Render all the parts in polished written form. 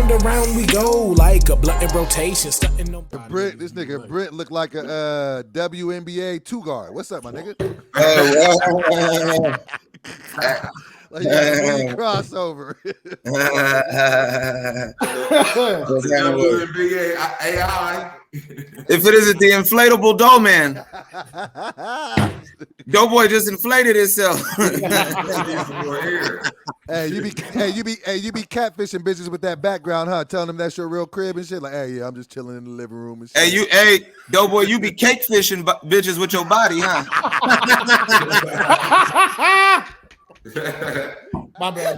Round and round we go like a blunt in rotation. Stunting on Brent, this nigga Brent look like a WNBA two guard. What's up, my nigga? Like you got a clean crossover. WPMedia AI. If it isn't the inflatable dough man, Doughboy just inflated himself. Hey, you be catfishing bitches with that background, huh? Telling them that's your real crib and shit. Like, hey, yeah, I'm just chilling in the living room and shit. Hey, Doughboy, you be cake fishing bitches with your body, huh? My bad.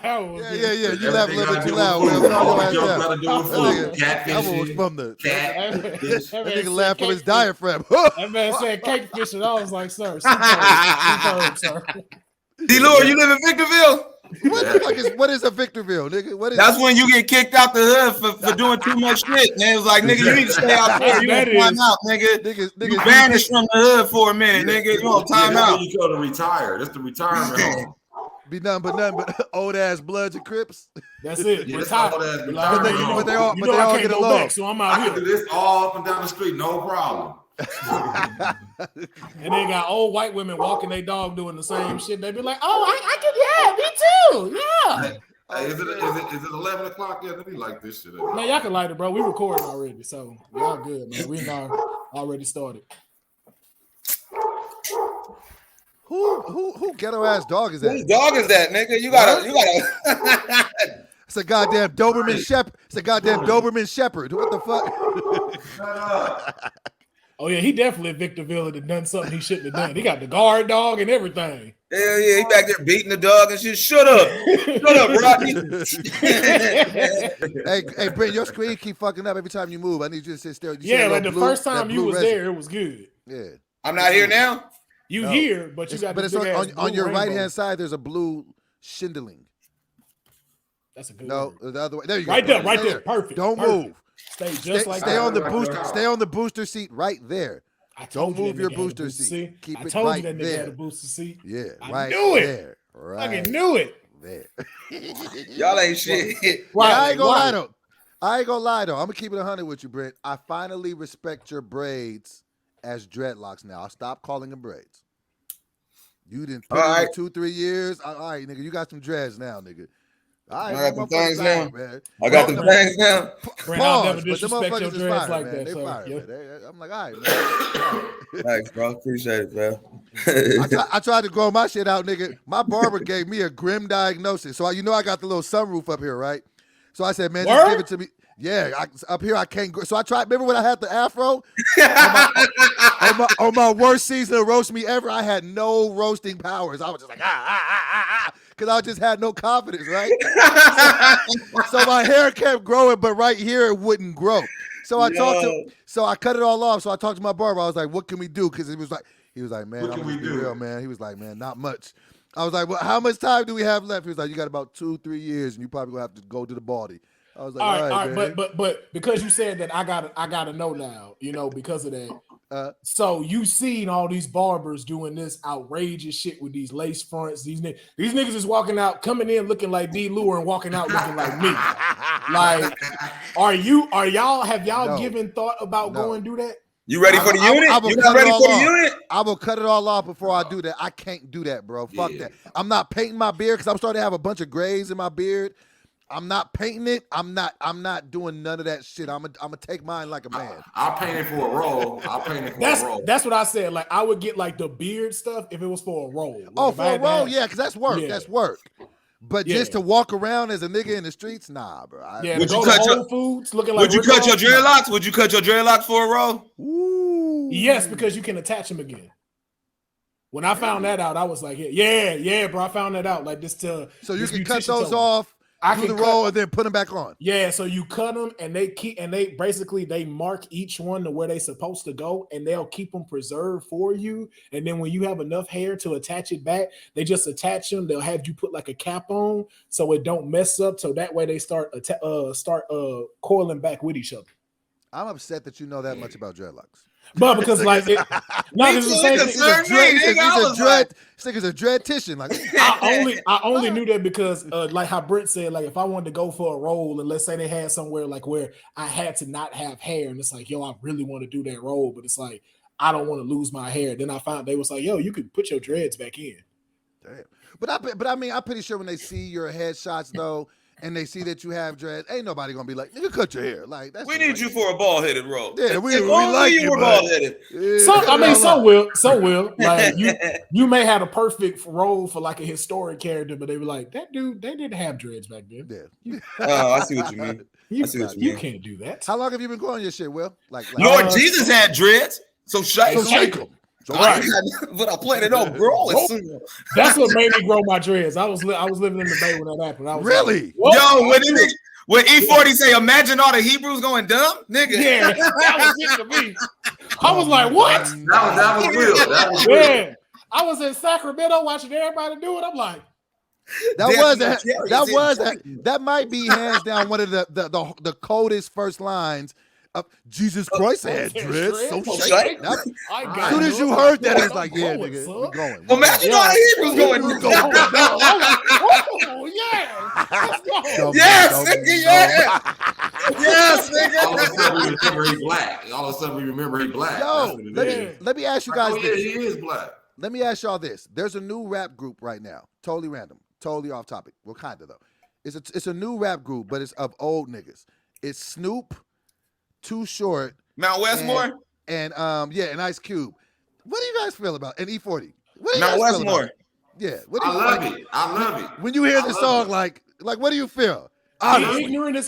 Yeah. You laugh a little bit too loud. That was from the cat. That nigga laughed from his diaphragm. That man said cake fishing. I was like, sir. Sir. Deloor, you live in Victorville? What is a Victorville, nigga? What is That's when you get kicked out the hood for doing too much shit. Man, it was like, nigga, you need to stay out there. You don't time out, nigga. You vanished from the hood for a minute, nigga. You on time out. You go to retire. That's the retirement home. Be nothing but old ass Bloods and Crips. That's it. Yeah, retire. But they all get along. Back, so I'm out I here. can do this all up and down the street, no problem. And they got old white women walking their dog doing the same shit. They be like, "Oh, I can, me too, yeah." Hey, is it 11 o'clock yet? Let me like this shit. Man, y'all can light it, bro. We recording already, so y'all good, man. We already started. Who ghetto ass dog is that? Whose dog is that, nigga? You gotta. It's a goddamn Doberman Shepherd. It's a goddamn Doberman Shepherd. What the fuck? Shut up. Oh yeah, he definitely at Victorville had done something he shouldn't have done. He got the guard dog and everything. Hell yeah, he back there beating the dog and shit. Shut up, Rodney. hey, Brent, your screen keep fucking up every time you move. I need you to sit still. Yeah, like the first time you was there, it was good. Yeah, I'm not here now. You here, but you got. But it's on your right hand side. There's a blue shindling. That's a good. No, the other way. There you go. Right there. Perfect. Don't move. Stay on the booster. Stay on the booster seat right there. Don't move your booster seat. Keep it told right you that nigga there. had a booster seat. Yeah, I knew it. There. Right. I knew it. There. Y'all ain't shit. I ain't gonna lie though. I'm gonna keep it 100 with you, Brent. I finally respect your braids as dreadlocks now. I'll stop calling them braids. You didn't put in 2-3 years. All right, nigga. You got some dreads now, nigga. I got the things now. Man. I got the things now. Brent, I'll never disrespect your dreads like that. So, I'm like, all right, man. Thanks, bro. Appreciate it, man. I tried to grow my shit out, nigga. My barber gave me a grim diagnosis. So I got the little sunroof up here, right? So I said, man, just give it to me. Yeah, up here I can't. So I tried. Remember when I had the afro? on my worst season of roast me ever, I had no roasting powers. I was just like because I just had no confidence, right? So my hair kept growing, but right here it wouldn't grow. So I I cut it all off. So I talked to my barber. I was like, "What can we do?" Because he was like, "Man, I'm gonna be real, man." He was like, "Man, not much." I was like, "Well, how much time do we have left?" He was like, "You got about 2-3 years, and you probably gonna have to go to the baldy." I was like, all right, but because you said that, I gotta know now, because of that. So you seen all these barbers doing this outrageous shit with these lace fronts. These niggas is walking out, coming in looking like Deloor and walking out looking like me. Like, have y'all given thought about going do that? You ready for the unit? You not ready for the unit? I will cut it all off before I do that. I can't do that, bro. Fuck that. I'm not painting my beard because I'm starting to have a bunch of grays in my beard. I'm not painting it. I'm not doing none of that shit. I'm gonna take mine like a man. I'll paint it for a roll. That's what I said. Like I would get like the beard stuff if it was for a roll. Like, for a roll, yeah, because that's work. Yeah. That's work. But just to walk around as a nigga in the streets, nah, bro. Would you cut your Foods looking like? Would you cut your dreadlocks? Would you cut your dreadlocks for a roll? Ooh. Yes, because you can attach them again. When I found that out, I was like, yeah, bro. I found that out. Like this to so you can cut those off. I do the roll and then put them back on. Yeah, so you cut them and they mark each one to where they're supposed to go, and they'll keep them preserved for you. And then when you have enough hair to attach it back, they just attach them. They'll have you put like a cap on so it don't mess up. So that way they start coiling back with each other. I'm upset that you know that much about dreadlocks. But because like it, no, it's the same thing. He's a dreadtician. Like I only knew that because like how Brent said, like if I wanted to go for a role and let's say they had somewhere like where I had to not have hair and it's like, yo, I really want to do that role, but it's like I don't want to lose my hair. Then I found they was like, yo, you could put your dreads back in. Damn. But I mean, I'm pretty sure when they see your headshots though, and they see that you have dreads, ain't nobody gonna be like, nigga, cut your hair. Like that's we need you for a bald-headed role. Yeah, we like you were bald-headed. Yeah, Some will. Like you may have a perfect role for like a historic character, but they were like, that dude, they didn't have dreads back then. Yeah. Oh, I see what you mean. You can't do that. How long have you been growing your shit, Will? Like Lord Jesus had dreads, so shake them. Right. But I planned it on growing. That's what made me grow my dreads. I was living in the Bay when that happened. I was really? Like, yo, when E40 say, imagine all the Hebrews going dumb, nigga. Yeah, that was it to me. I was like, what? That was real. That was real. Yeah. I was in Sacramento watching everybody do it. I'm like, that might be hands down one of the coldest first lines. Jesus Christ had dreads, so shake. As soon as you heard that, it's like, yeah, nigga, we're going. Imagine all the Hebrews going. Oh yeah, let's go. Yes, nigga, yeah. Yes, nigga. All of a sudden we remember he black. All of a sudden we remember he black. Yo, let me ask you guys this. He is black. Let me ask y'all this. There's a new rap group right now. Totally random. Totally off topic. Well, kind of though. It's a new rap group, but it's of old niggas. It's Snoop, Too Short, Mount Westmore, and Ice Cube. What do you guys feel about and E40? What do you Mount guys feel Westmore. about? Yeah. I love it. When you hear the song, like what do you feel? Be ignorant as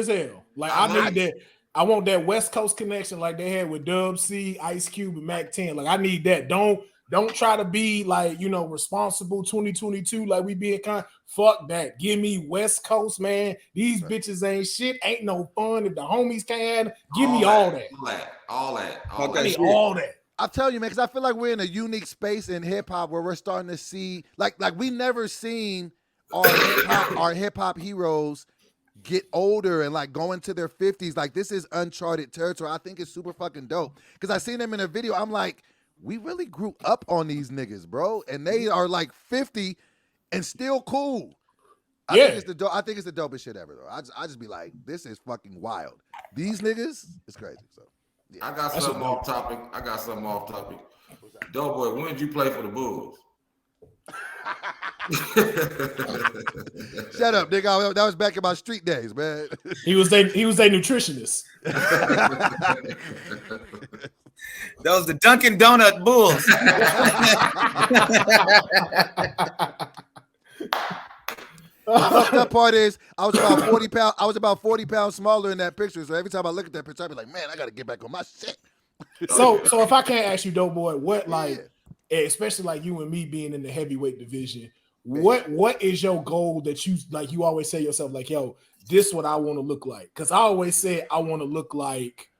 hell. Like I need that. I want that West Coast connection like they had with Dub C, Ice Cube, and Mac 10. Like I need that. Don't try to be like, responsible 2022 like we being kind. Fuck that. Give me West Coast, man. These bitches ain't shit. Ain't no fun if the homies can. Give me all that. All that. I need all that. I'll tell you, man, because I feel like we're in a unique space in hip hop where we're starting to see like we never seen our hip hop heroes get older and like go into their 50s. Like this is uncharted territory. I think it's super fucking dope because I seen them in a video. I'm like, we really grew up on these niggas, bro, and they are like 50 and still cool. I think it's the dopest shit ever, though. I just be like, this is fucking wild. These niggas, it's crazy. So, yeah. I got something off topic. Doboy, when did you play for the Bulls? Shut up, nigga. That was back in my street days, man. He was a nutritionist. That was the Dunkin' Donut Bulls. The fucked up part is I was about 40 pounds smaller in that picture. So every time I look at that picture, I be like, man, I gotta get back on my shit. So if I can't ask you, Doughboy, what especially like you and me being in the heavyweight division, what is your goal that you always say yourself like, yo, this is what I want to look like? Because I always say I want to look like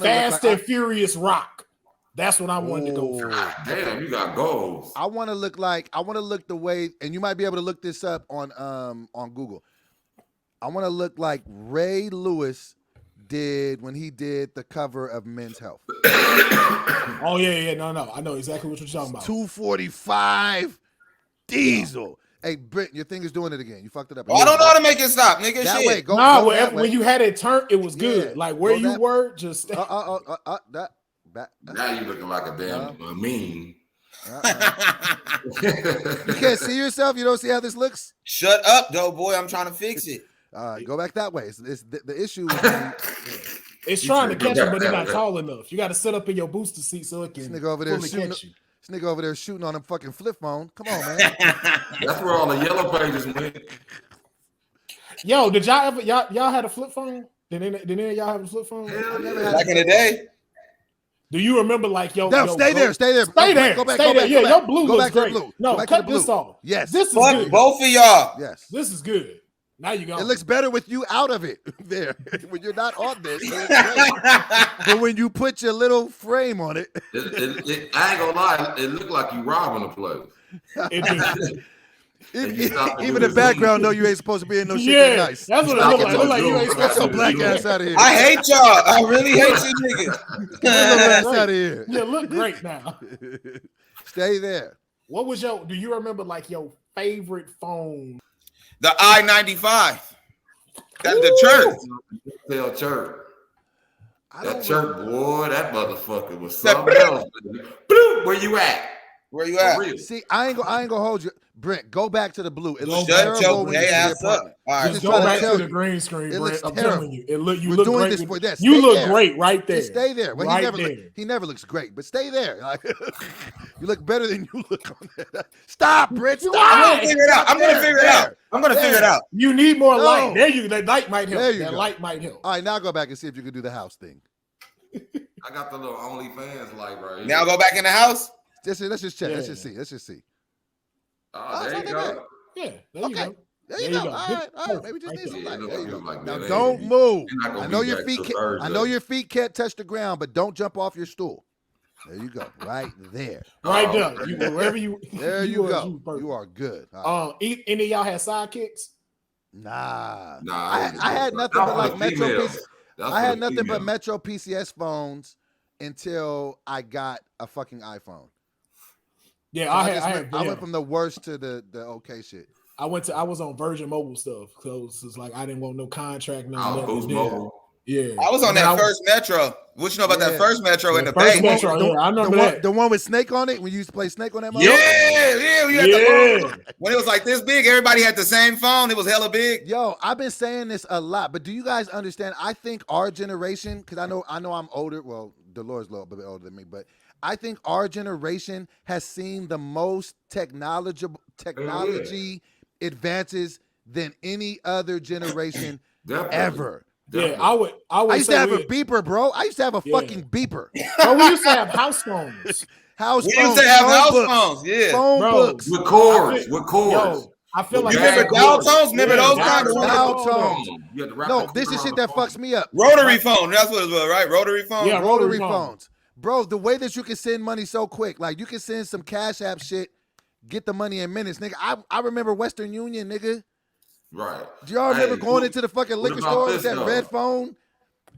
Fast and Furious Rock. That's what I wanted to go for. Damn, you got goals. I want to look the way, and you might be able to look this up on Google. I want to look like Ray Lewis did when he did the cover of Men's Health. Oh yeah, no, I know exactly what you're talking about. 245 diesel. Hey, Brent, your thing is doing it again. You fucked it up. I don't know how to make it stop, nigga. That shit. way, go that way. When you had it turned, it was good. Yeah. Like where you were, just Now you looking like a damn meme. You can't see yourself. You don't see how this looks. Shut up, Doughboy. I'm trying to fix it. Go back that way. It's the issue. It's trying to catch him, but he's not tall enough. You got to sit up in your booster seat so it can this nigga over there fully catch you. This nigga over there shooting on a fucking flip phone. Come on, man. That's where all the yellow pages went. Yo, did y'all ever y'all had a flip phone? Did any of y'all have a flip phone? Back in the day. Do you remember like stay there. Go back. Yeah, your blue looks great. No, cut this off. Yes. This is fuck good. Both of y'all. Yes. This is good. Now you go. It looks better with you out of it there. When you're not on this. But when you put your little frame on it. I ain't gonna lie, it looked like you robbing the place. Even the background know you ain't supposed to be in no shit that nice. That's what it look like. Look like you ain't supposed to. Black ass out of here. I hate y'all. I really hate you niggas. Ass out of here. You look great now. Stay there. What was do you remember like your favorite phone? The I-95. That's the church. Tell church. That church, boy, that motherfucker was something else. Bloop, where you at? Where you at? See, I ain't gonna hold you. Brent, go back to the blue. It looks Shut terrible when you ass up. All right, just go back to the green screen, Brent. I'm telling you. You look doing great this for that. You look great right there. Just stay there. Well, right he never looks great, but stay there. Like, you look better than you look on that. Stop, Brent. Stop. I'm gonna figure it out. I'm gonna figure it out. You need more light. That light might help. That light might help. All right, now go back and see if you can do the house thing. I got the little OnlyFans light right here. Now go back in the house. Let's just check. Let's just see. Oh, there you go. Yeah, there you go. There you go. All right. Maybe just need some light. There you go. Like now don't move. I know your feet can't touch the ground, but don't jump off your stool. There you go. Right there. Right there. Wherever you. There you go. You are good. Any of y'all had sidekicks? Nah. I had nothing but like Metro. I had nothing but Metro PCS phones until I got a fucking iPhone. Yeah, so I went from the worst to the okay shit. I was on Virgin Mobile stuff because it's like I didn't want no contract. Boost Mobile. Yeah, I was on that first Metro. What you know about that first Metro in the bank? Metro, I remember that. The one with Snake on it when you used to play Snake on that. When it was like this big, everybody had the same phone. It was hella big. Yo, I've been saying this a lot, but do you guys understand? I think our generation, because I know I'm older. Well, Deloor's a little bit older than me, but I think our generation has seen the most technology advances than any other generation ever. Yeah, I used to have a beeper, bro. I used to have a fucking beeper. Bro, we used to have house phones. We used to have house phones, yeah. Phone books. With cords. Yo, I feel like you remember dial tones? Remember those kinds of dial tones? No, this is shit that fucks me up. Rotary phone. That's what it was, right? Rotary phone. Yeah, rotary phones. Bro, the way that you can send money so quick, like you can send some Cash App shit, get the money in minutes, nigga. I remember Western Union, nigga. Right. Do y'all remember going into the fucking liquor store with that red phone?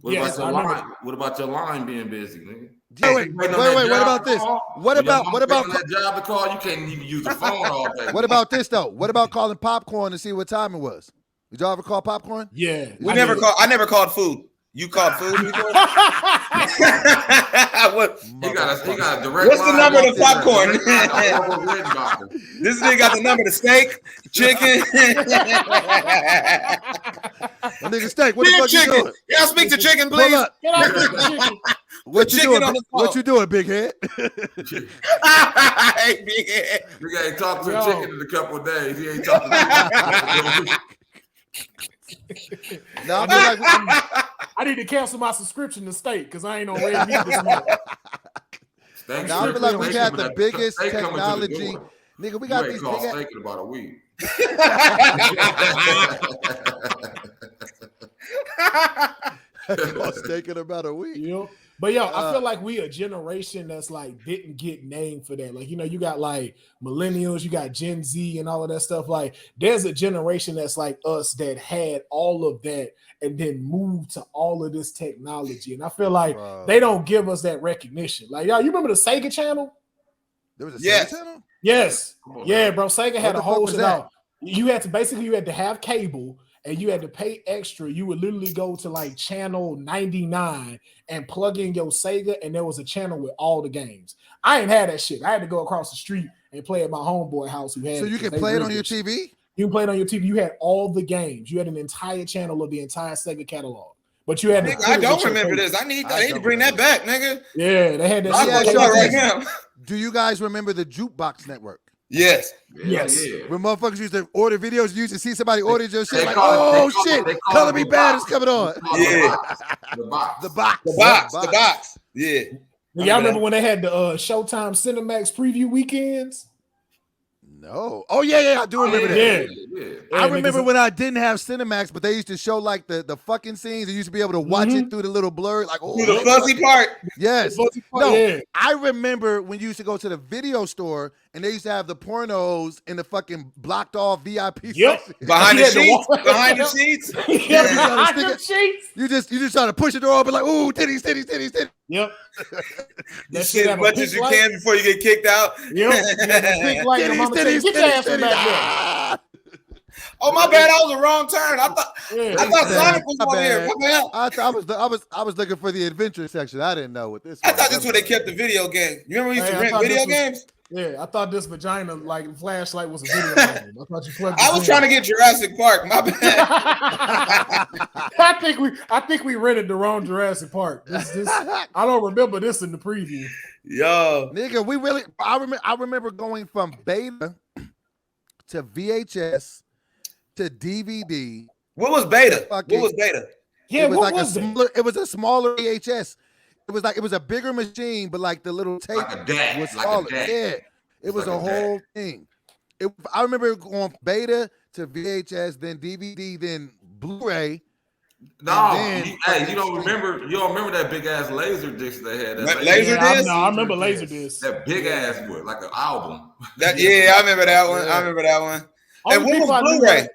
What about your line being busy, nigga? Wait. What about this? What about that job to call? You can't even use the phone all day. What about this though? What about calling popcorn to see what time it was? Did y'all ever call popcorn? Yeah. I never called food. You called food before? He got a direct. What's the number to popcorn? This nigga got the number to steak, chicken. That nigga steak. What the fuck chicken. you doing? Y'all speak to chicken, please. Pull up. What you doing? What you doing, big head? Hey, big head. We ain't talked to chicken in a couple of days. He ain't talking to No, I need to cancel my subscription to steak because I ain't on red meat this month. Now I feel like we had the biggest technology. Nigga, we got these big steak in about a week. Steak in about a week. Yep. But yo, I feel like we a generation that's like didn't get named for that. Like, you know, you got like millennials, you got Gen Z and all of that stuff. Like, there's a generation that's like us that had all of that and then moved to all of this technology. And I feel like they don't give us that recognition. Like, y'all, you remember the Sega channel? There was a Sega channel? Yes. Yeah, bro. Sega had a whole shit out. You had to have cable. And you had to pay extra. You would literally go to like channel 99 and plug in your Sega, and there was a channel with all the games. I ain't had that shit. I had to go across the street and play at my homeboy house who had. So you can play it on your TV? You can play it on your TV. You had all the games. You had an entire channel of the entire Sega catalog. But you had to. I don't remember this. I need to bring that back, nigga. Yeah, they had that. Right now. Do you guys remember the Jukebox Network? Yes. Yes. Yeah. When motherfuckers used to order videos, you used to see somebody order your shit like, oh shit, Color Me Bad is coming on. Yeah. The box. Yeah. Y'all remember when they had the Showtime Cinemax preview weekends? No. Oh yeah, I do remember that. Yeah. I remember when I didn't have Cinemax, but they used to show like the fucking scenes. You used to be able to watch it through the little blur, like through the fuzzy part. Yes. Fuzzy part, No, yeah. I remember when you used to go to the video store and they used to have the pornos in the fucking blocked off VIP section. Behind the sheets. Behind the sheets. Behind the sheets. You just try to push the door open like, ooh, titties. Yep. You shit as much as you can before you get kicked out. Yep. Get your ass from back there. Oh my bad, I was the wrong turn. I thought Sonic was over here. My bad. I was looking for the adventure section. I didn't know what this. I thought this where they kept the video game. You remember we used to rent video games? Yeah, I thought this vagina like flashlight was a video game. I thought you plugged. I was trying to get Jurassic Park. My bad. I think we rented the wrong Jurassic Park. This I don't remember this in the preview. Yo, nigga, I remember going from beta to VHS to DVD. What was beta? What was beta? Yeah, it was a smaller VHS. It was a bigger machine, but like the little tape was smaller. Yeah, it was a whole thing. I remember going beta to VHS, then DVD, then Blu-ray. No, you don't remember that big ass laser disc they had. Laser disc? No, I remember laser disc. That big ass one, like an album. I remember that one. I remember that one. And what was Blu-ray?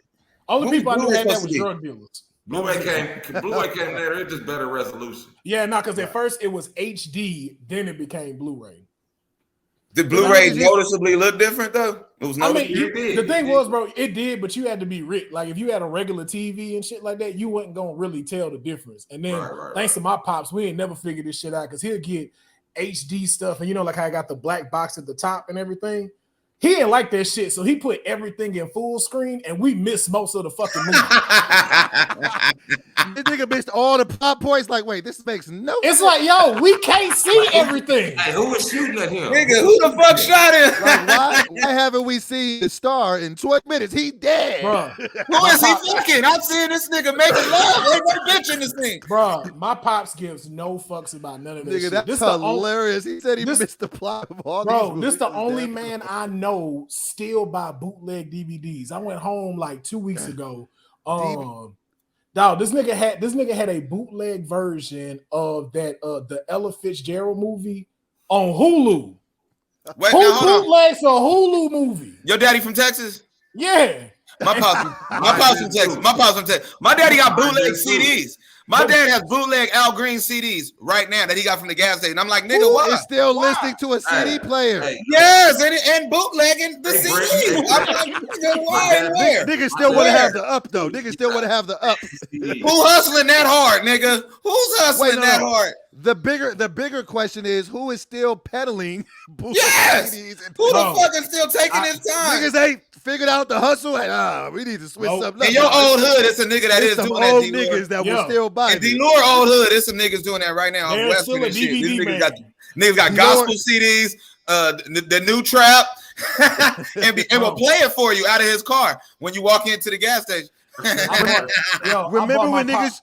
Only people I knew had that was drug dealers. Blu-ray came there. It's just better resolution. Yeah, no, because at first it was HD, then it became Blu-ray. Did Blu-ray noticeably look different though? It was the thing was, bro, it did, but you had to be rich. Like if you had a regular TV and shit like that, you wasn't gonna really tell the difference. And then thanks to my pops, we ain't never figured this shit out because he'll get HD stuff, and like how I got the black box at the top and everything. He didn't like that shit, so he put everything in full screen, and we missed most of the fucking movie. This nigga missed all the plot points. Like, wait, this makes no sense. It's like, yo, we can't see everything. Hey, who was shooting at him? Nigga, who the fuck shot him? Like, why haven't we seen the star in 20 minutes? He dead. Bro. Who is he fucking? I'm seeing this nigga making love. Ain't no bitch in this thing. Bro, my pops gives no fucks about none of this shit. That's hilarious. He said he missed the plot of all these movies. This the only man I know still buy bootleg DVDs. I went home like 2 weeks ago. Dog, this nigga had a bootleg version of that the Ella Fitzgerald movie on Hulu. Wait, who bootlegs a Hulu movie? Your daddy from Texas? Yeah. My pops from Texas. My daddy got bootleg CDs. My dad has bootleg Al Green CDs right now that he got from the gas station. I'm like, nigga, why? Is still listening to a CD player. Yes, and bootlegging the CD. I'm like, nigga, why and where? Niggas still want to have the up, though. Niggas still want to have the up. Who hustling that hard, nigga? Who's hustling that hard? The bigger question is who is still peddling bootleg CDs? Who the fuck is still taking his time? Niggas ain't figured out the hustle. Like, we need to switch something up. In your old hood, it's a nigga that is doing that. Old niggas that will still buy. In Deloor old hood, it's some niggas doing that right now. There's still a DVD niggas got gospel CDs, the new trap, and will play it for you out of his car when you walk into the gas station. Remember when niggas?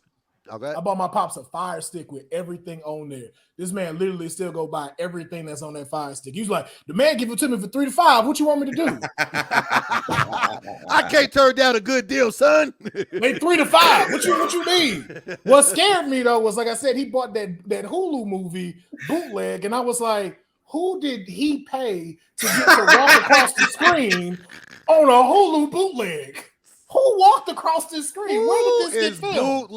I bought my pops a Fire Stick with everything on there. This man literally still go buy everything that's on that Fire Stick. He's like, the man give it to me for $3 to $5. What you want me to do? I can't turn down a good deal, son. Wait, $3 to $5. What you mean? What scared me though was, like I said, he bought that Hulu movie bootleg, and I was like, who did he pay to get to walk across the screen on a Hulu bootleg? Who walked across this screen? Where did this get filmed?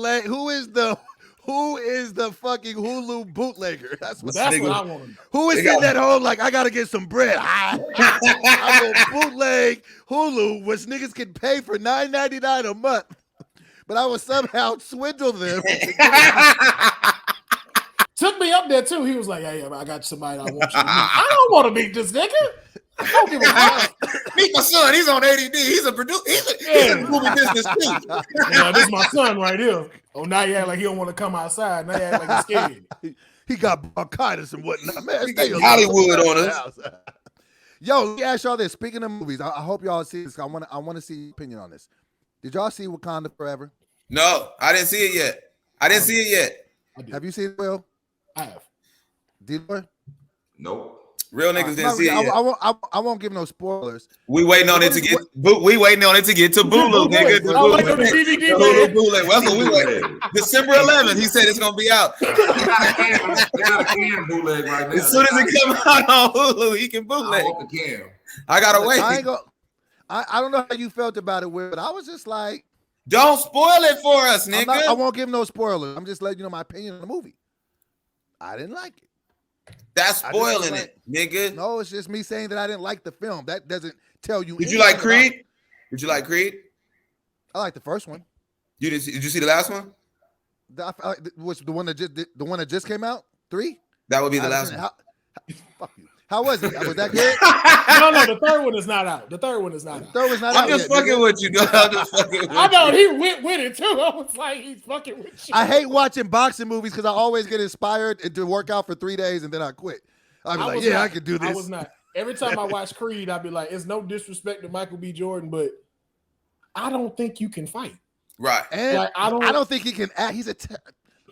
Who is the fucking Hulu bootlegger? That's what I want to know. Who is in that hole like, I got to get some bread? I go bootleg Hulu, which niggas can pay for $9.99 a month. But I would somehow swindle them. Took me up there too. He was like, hey, I got somebody I want you to meet. I don't want to meet this nigga. I don't give a fuck. Meet my son. He's on ADD. He's a producer. He's in movie business too. Yeah, this is my son right here. Oh, now you act like he don't want to come outside. Now you act like he's scared. He got bronchitis and whatnot. Man, stay Hollywood on us. Yo, let me ask y'all this. Speaking of movies, I hope y'all see this. I want to see your opinion on this. Did y'all see Wakanda Forever? No, I didn't see it yet. Have you seen it, Will? I have. Deloor? Nope. Real niggas didn't see it yet. I won't give no spoilers. We waiting on it to get. We waiting on it to get to Bulu, nigga. I'm waiting on the DVD. That's what we waiting. December 11th. He said it's gonna be out. They got a can bootleg right now. As soon as it come out on Hulu, he can bootleg. I gotta wait. I don't know how you felt about it, Will, but I was just like, don't spoil it for us, nigga. I won't give no spoilers. I'm just letting you know my opinion on the movie. I didn't like it. That's spoiling it, nigga. No, it's just me saying that I didn't like the film. That doesn't tell you. Did you like Creed? Did you like Creed? I like the first one. Did you see the last one? Which the one that just came out? 3? That would be the last one. Fuck you. How was it? Was that good? No, the third one is not out. I'm just fucking with you, dog. I'm just fucking with you. I know he went with it too. I was like, he's fucking with you. I hate watching boxing movies because I always get inspired to work out for 3 days and then I quit. I'd be like, yeah, I can do this. I was not. Every time I watch Creed, I'd be like, it's no disrespect to Michael B. Jordan, but I don't think you can fight. Right. And like, I don't think he can act. He's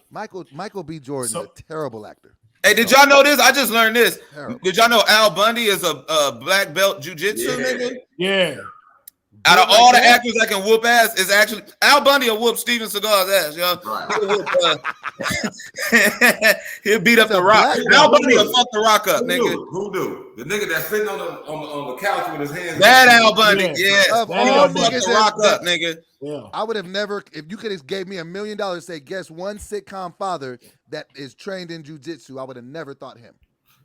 Michael B. Jordan is a terrible actor. Hey, did y'all know this? I just learned this. Terrible. Did y'all know Al Bundy is a black belt jiu-jitsu nigga? Yeah. Out of all the actors that can whoop ass, is actually Al Bundy will whoop Steven Seagal's ass, yo. Right. He'll beat up the Rock. Al Bundy will fuck the Rock up, nigga. Who do? The nigga that's sitting on the couch with his hands. That Al Bundy, yeah. Of all niggas the Rock up, nigga. Yeah. I would have never, if you could have gave me $1 million, say, guess one sitcom father that is trained in jiu-jitsu, I would have never thought him.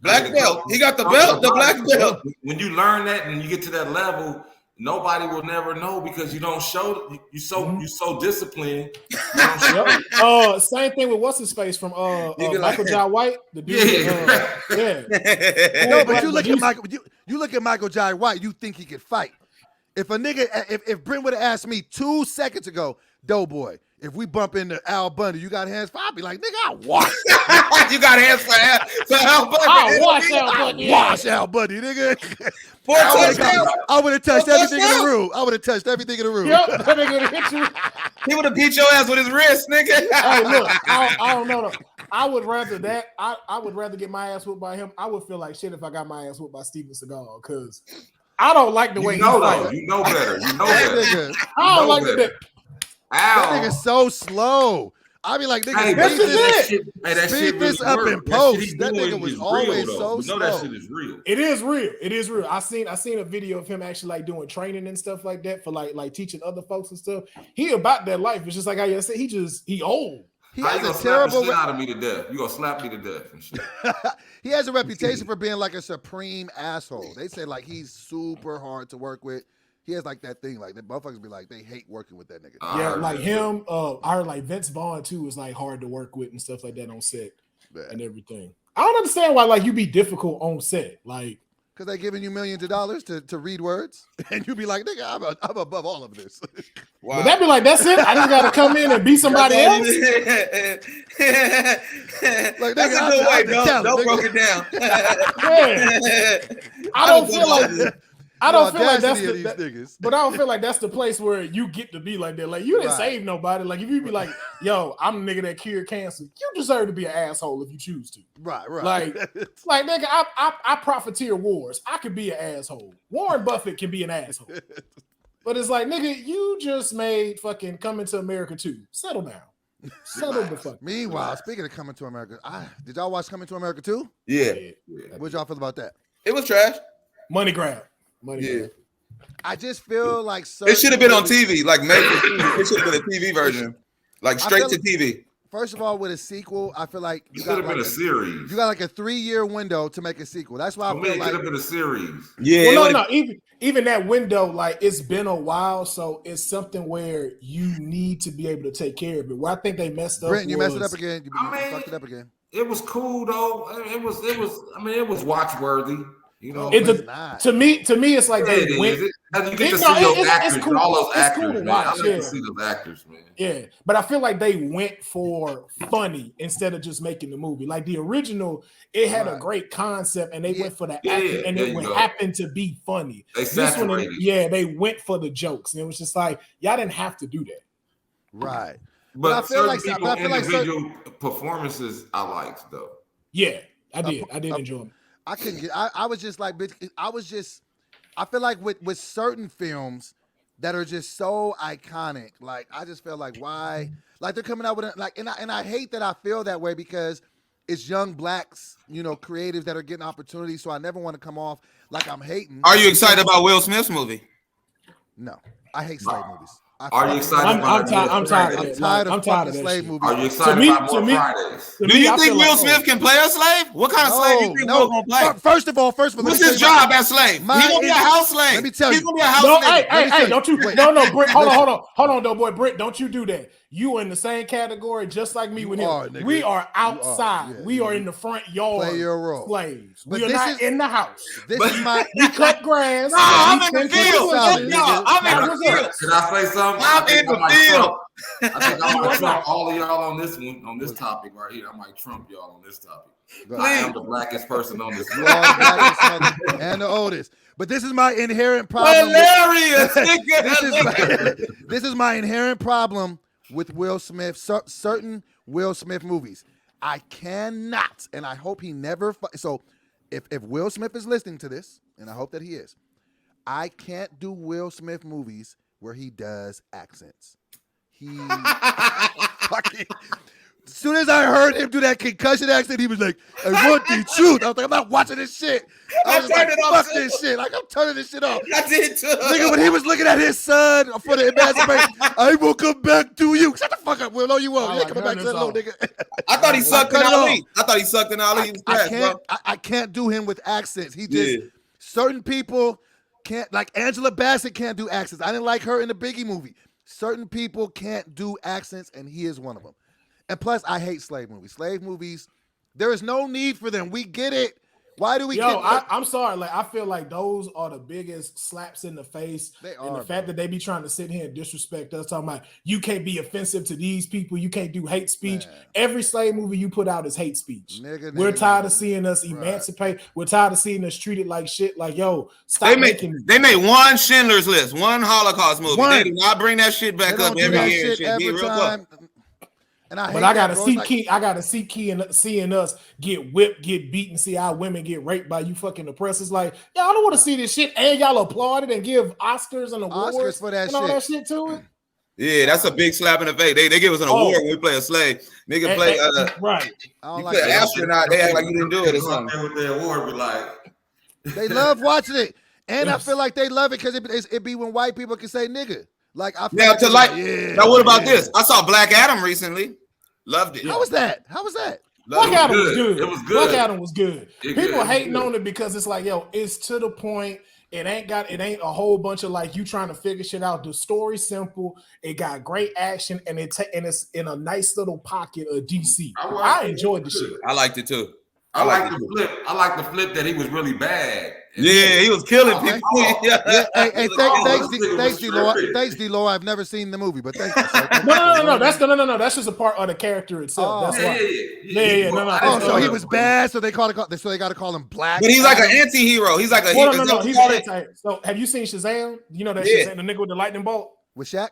Black belt. He got the belt, the black belt. When you learn that and you get to that level, nobody will never know because you don't show. You so disciplined. Same thing with what's his face from Michael Jai White. The dude, No, but you look at Michael. You look at Michael Jai White. You think he could fight? If a nigga, if Brent would have asked me 2 seconds ago, Doughboy, if we bump into Al Bundy, you got hands for? I'd be like, nigga, I watch. You got hands for Al Bundy. I watch Al Bundy. Watch Al Bundy, nigga. I would have touched everything in the room. I would have touched everything in the room. Yep, that nigga would have hit you. He would have beat your ass with his wrist, nigga. Hey, look, I don't know. I would rather that. I would rather get my ass whooped by him. I would feel like shit if I got my ass whooped by Steven Seagal because I don't like the way he fights. You know better. You know better. I don't like the. That nigga's so slow. I be like, nigga, speed this up in post. That nigga was always so slow. That shit is real. It is real. It is real. I seen a video of him actually like doing training and stuff like that for like teaching other folks and stuff. He about that life. It's just like I said. He old. He has a terrible shit out of me to death. You gonna slap me to death and shit. He has a reputation for being like a supreme asshole. They say like he's super hard to work with. He has like that thing, like the motherfuckers be like, they hate working with that nigga. Yeah, like him. I heard like Vince Vaughn too is like hard to work with and stuff like that on set and everything. I don't understand why like you be difficult on set, like because they giving you millions of dollars to read words, and you be like, nigga, I'm above all of this. Wow. But that be like, that's it. I just gotta come in and be somebody else. Like, that's a good way. Don't broke it down. I don't feel like. I don't feel like that's but I don't feel like that's the place where you get to be like that. Like you didn't save nobody. Like if you be like, yo, I'm a nigga that cured cancer, you deserve to be an asshole if you choose to. Right. Like nigga, I profiteer wars. I could be an asshole. Warren Buffett can be an asshole. But it's like, nigga, you just made fucking Coming to America 2. Settle down. Settle the fuck. Meanwhile, speaking of Coming to America, did y'all watch Coming to America 2? Yeah. What y'all feel about that? It was trash. Money grab. I just feel like it should have been on TV, like maybe it should have been a TV version, like straight to TV. First of all, with a sequel, I feel like you should have been a series. You got like a 3-year window to make a sequel. That's why I feel like it could have been a series. Yeah, well, no. Even that window, like it's been a while, so it's something where you need to be able to take care of it. Where I think they messed up. Brent, you messed it up again. You fucked it up again. It was cool though. It was watchworthy. You know, to me, it's like they went. You get to see those actors, cool. all those actors, cool to man. watch, I like to see those actors, man. Yeah, but I feel like they went for funny instead of just making the movie. Like the original, it had a great concept, and they went for the acting, and it happened to be funny. This one, they went for the jokes, and it was just like y'all didn't have to do that. Right, but I feel like individual performances I liked though. Yeah, I did. I did enjoy them. I couldn't get. I was just like, bitch. I feel like with certain films that are just so iconic, like I just feel like why, like they're coming out with and I hate that I feel that way because it's young blacks, creatives that are getting opportunities. So I never want to come off like I'm hating. Are you excited about Will Smith's movie? No, I hate slave movies. Are you excited about I'm tired of fucking slave movies. Are you excited about more Fridays? Do you think Will Smith can play a slave? What kind of slave do you think Will gonna play? First of all, what's his job as slave? He's gonna be a house slave. Let me tell you. He's gonna be a house slave. Hey, don't you? No, Brent, hold on, Doboy, Brent, don't you do that. You are in the same category, just like me with him. We are outside. We are in the front yard. Play your role. Slaves. We are not in the house. This is my. We cut grass. No, I'm in the field. I'm in the field. Can I say something? I'm in the field. I think I might trump all of y'all on this one, on this topic right here. I might trump y'all on this topic. I am the blackest person on this. You are the blackest and the oldest. But this is my inherent problem. Hilarious. This is my inherent problem with Will Smith, certain Will Smith movies. I cannot, and I hope he never. So if Will Smith is listening to this, and I hope that he is, I can't do Will Smith movies where he does accents. He fucking. As soon as I heard him do that concussion accent, he was like, "I want the truth." I was like, "I'm not watching this shit." I was like, "Fuck this shit!" Like I'm turning this shit off. I did too. Nigga, when he was looking at his son for the emancipation, I will come back to you. Shut the fuck up, Will. No, you won't. You ain't coming back to that little nigga. I thought he sucked in Ali. I thought he sucked in Ali. I can't do him with accents. He just certain people can't, like Angela Bassett can't do accents. I didn't like her in the Biggie movie. Certain people can't do accents, and he is one of them. And plus, I hate slave movies. Slave movies, there is no need for them. We get it. Why do we? I'm sorry. Like I feel like those are the biggest slaps in the face. They are, and the fact that they be trying to sit here and disrespect us, talking about you can't be offensive to these people. You can't do hate speech. Man. Every slave movie you put out is hate speech. We're tired of seeing us emancipate. We're tired of seeing us treated like shit. Like stop making. They made one Schindler's List, one Holocaust movie. They do not bring that shit back up every year. Every time. I gotta see Key and seeing us get whipped, get beaten, see our women get raped by you fucking oppressors. Like, y'all don't want to see this shit, and y'all applaud it and give Oscars and awards for that and all that shit to it. Yeah, that's a big slap in the face. They give us an award when we play a slave. Nigga play right. You play an astronaut. They act like you didn't do it or something. With the award, be like, they love watching it, and I feel like they love it because it be when white people can say nigga. Like I feel now what about this? I saw Black Adam recently. Loved it. How was that? Black Adam was good. It was good. Black Adam was good. People hating on it because it's like, it's to the point. It ain't a whole bunch of like you trying to figure shit out. The story's simple. It got great action, and it's in a nice little pocket of DC. I enjoyed the shit. I liked it too. I like the flip. I like the flip that he was really bad. Yeah, he was killing people. Hey, thanks, Deloor. Thanks, Deloor. I've never seen the movie, but thanks. No. That's just a part of the character itself. That's why. No. So he was bad. So they got to call him Black. But he's like an anti-hero. He's like a hero. No. He's anti. So have you seen Shazam? You know that Shazam, the nigga with the lightning bolt with Shaq.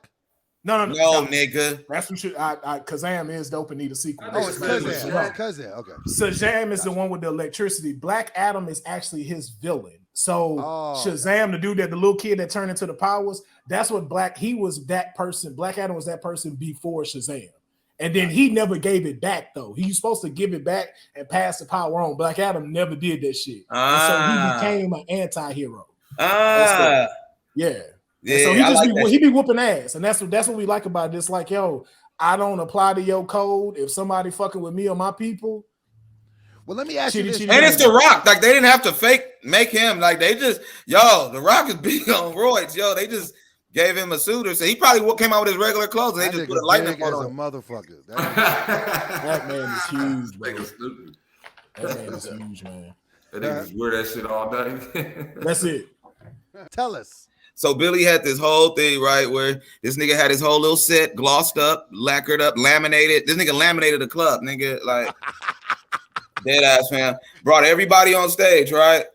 No, nigga. That's some shit. Kazam is dope and need a sequel. Oh, it's Kazam. Okay. Shazam is the one with the electricity. Black Adam is actually his villain. So Shazam, the dude the little kid that turned into the powers, that's what he was that person. Black Adam was that person before Shazam. And then he never gave it back though. He was supposed to give it back and pass the power on. Black Adam never did that shit. And so he became an anti-hero. Yeah, so he be whooping ass, and that's what we like about this. Like, I don't apply to your code. If somebody fucking with me or my people, well, let me ask you this. And it's The Rock. Like, they didn't have to make him. Like, they just, The Rock is big on roids. They just gave him a suit, or so he probably came out with his regular clothes, and they just put a lightning bolt on him. Motherfucker. That man is huge, bro. That man is huge, man. They just wear that shit all day. That's it. Tell us. So Billy had this whole thing, right, where this nigga had his whole little set glossed up, lacquered up, laminated. This nigga laminated the club, nigga, like dead ass, man. Brought everybody on stage, right?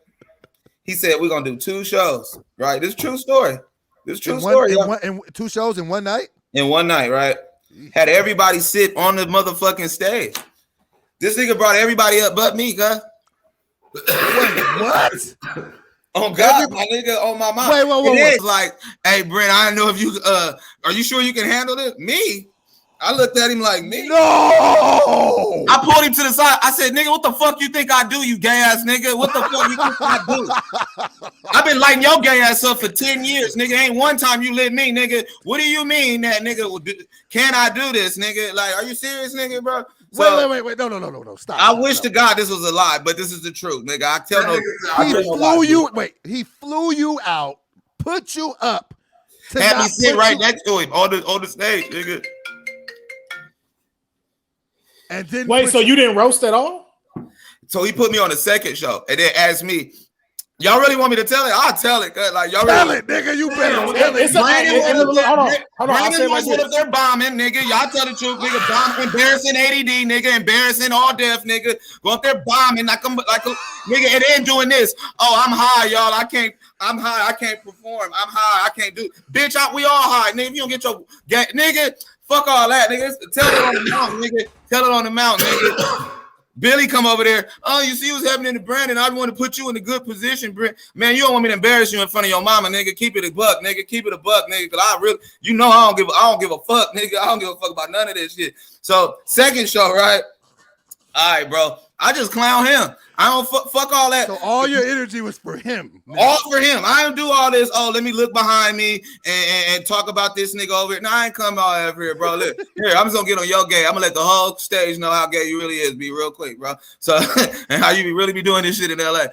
He said, we're going to do 2 shows, right? This is true story. In 2 shows in one night? In one night, right? Had everybody sit on the motherfucking stage. This nigga brought everybody up but me, cuz. Wait, what? On God, my nigga, on my mom. Wait. Like, hey, Brent, I don't know if you are you sure you can handle this? Me? I looked at him like, me? No! I pulled him to the side. I said, nigga, what the fuck you think I do, you gay ass nigga? What the fuck you think I do? I've been lighting your gay ass up for 10 years, nigga. Ain't one time you lit me, nigga. What do you mean that, nigga? Can I do this, nigga? Like, are you serious, nigga, bro? So, wait. No. Stop. I wish to God this was a lie, but this is the truth, nigga. I tell no. He flew you out, put you up. Had me sit right next to him on the stage, nigga. And then wait, so you didn't roast at all? So he put me on the second show and then asked me, y'all really want me to tell it? I'll tell it. Like, y'all tell really it, nigga. You better tell it. Hold on. Brandon was up there bombing, nigga. Y'all tell the truth, nigga. Bombing, embarrassing ADD, nigga. Embarrassing all deaf, nigga. Go up there bombing like a nigga, and then doing this. Oh, I'm high, y'all. I'm high. I can't perform. I'm high. I can't do. Bitch, we all high, nigga. If you don't get your nigga, fuck all that, nigga. Tell it on the mountain, nigga. Tell it on the mountain, nigga. Billy come over there. Oh, you see what's happening to Brandon. I want to put you in a good position, Brent. Man, you don't want me to embarrass you in front of your mama, nigga. Keep it a buck, nigga. Keep it a buck, nigga. Cause I really, I don't give a fuck, nigga. I don't give a fuck about none of this shit. So second show, right? All right, bro. I just clown him. I don't fuck all that. So all your energy was for him. Man. All for him. I don't do all this. Oh, let me look behind me and talk about this nigga over here. No, I ain't come all over here, bro. Look, here, I'm just gonna get on your gay. I'm gonna let the whole stage know how gay you really is. Be real quick, bro. So and how you really be doing this shit in LA.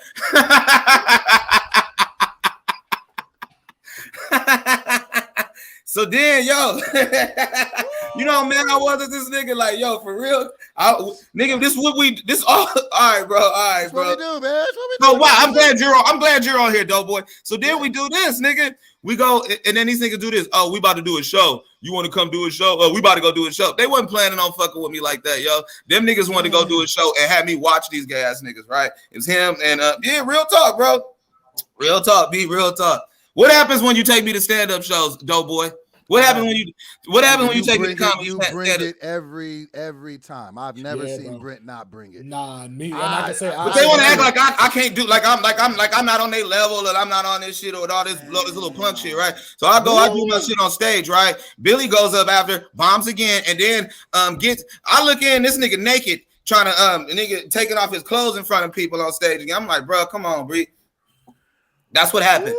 So then, yo, you know how mad I was at this nigga? Like, yo, for real, nigga, this all right, bro. All right, that's bro. What we do, man. No, wow, I'm glad you're on here, Doboy. So then we do this, nigga. We go, and then these niggas do this. Oh, we about to do a show. You want to come do a show? Oh, we about to go do a show. They wasn't planning on fucking with me like that, yo. Them niggas wanted to go do a show and have me watch these gay ass niggas, right? It was him and yeah, real talk, bro. Real talk, real talk. What happens when you take me to stand-up shows, Doughboy? What happens when you take me to comedy? You bring it every time. I've never seen Brent not bring it. Nah, me. And I can say, but they want to act like I can't do I'm not on their level and I'm not on this shit or all this little punk shit, right? So I do my shit on stage, right? Billy goes up after, bombs again, and then I look in this nigga naked trying to nigga taking off his clothes in front of people on stage again. I'm like, bro, come on, Bree. That's what happened.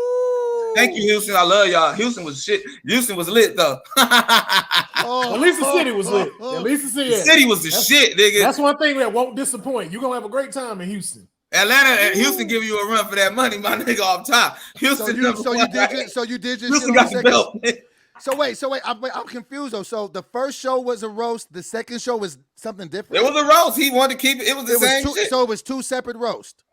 Thank you, Houston. I love y'all. Houston was shit. Houston was lit though. At least the city was lit. At least the city was the shit, nigga. That's one thing that won't disappoint. You're gonna have a great time in Houston. Atlanta and Houston give you a run for that money, my nigga, off top. Houston. So you did your Houston shit on got the belt. So wait. I'm confused though. So the first show was a roast. The second show was something different. It was a roast. He wanted to keep it. It was the same shit. So it was two separate roasts.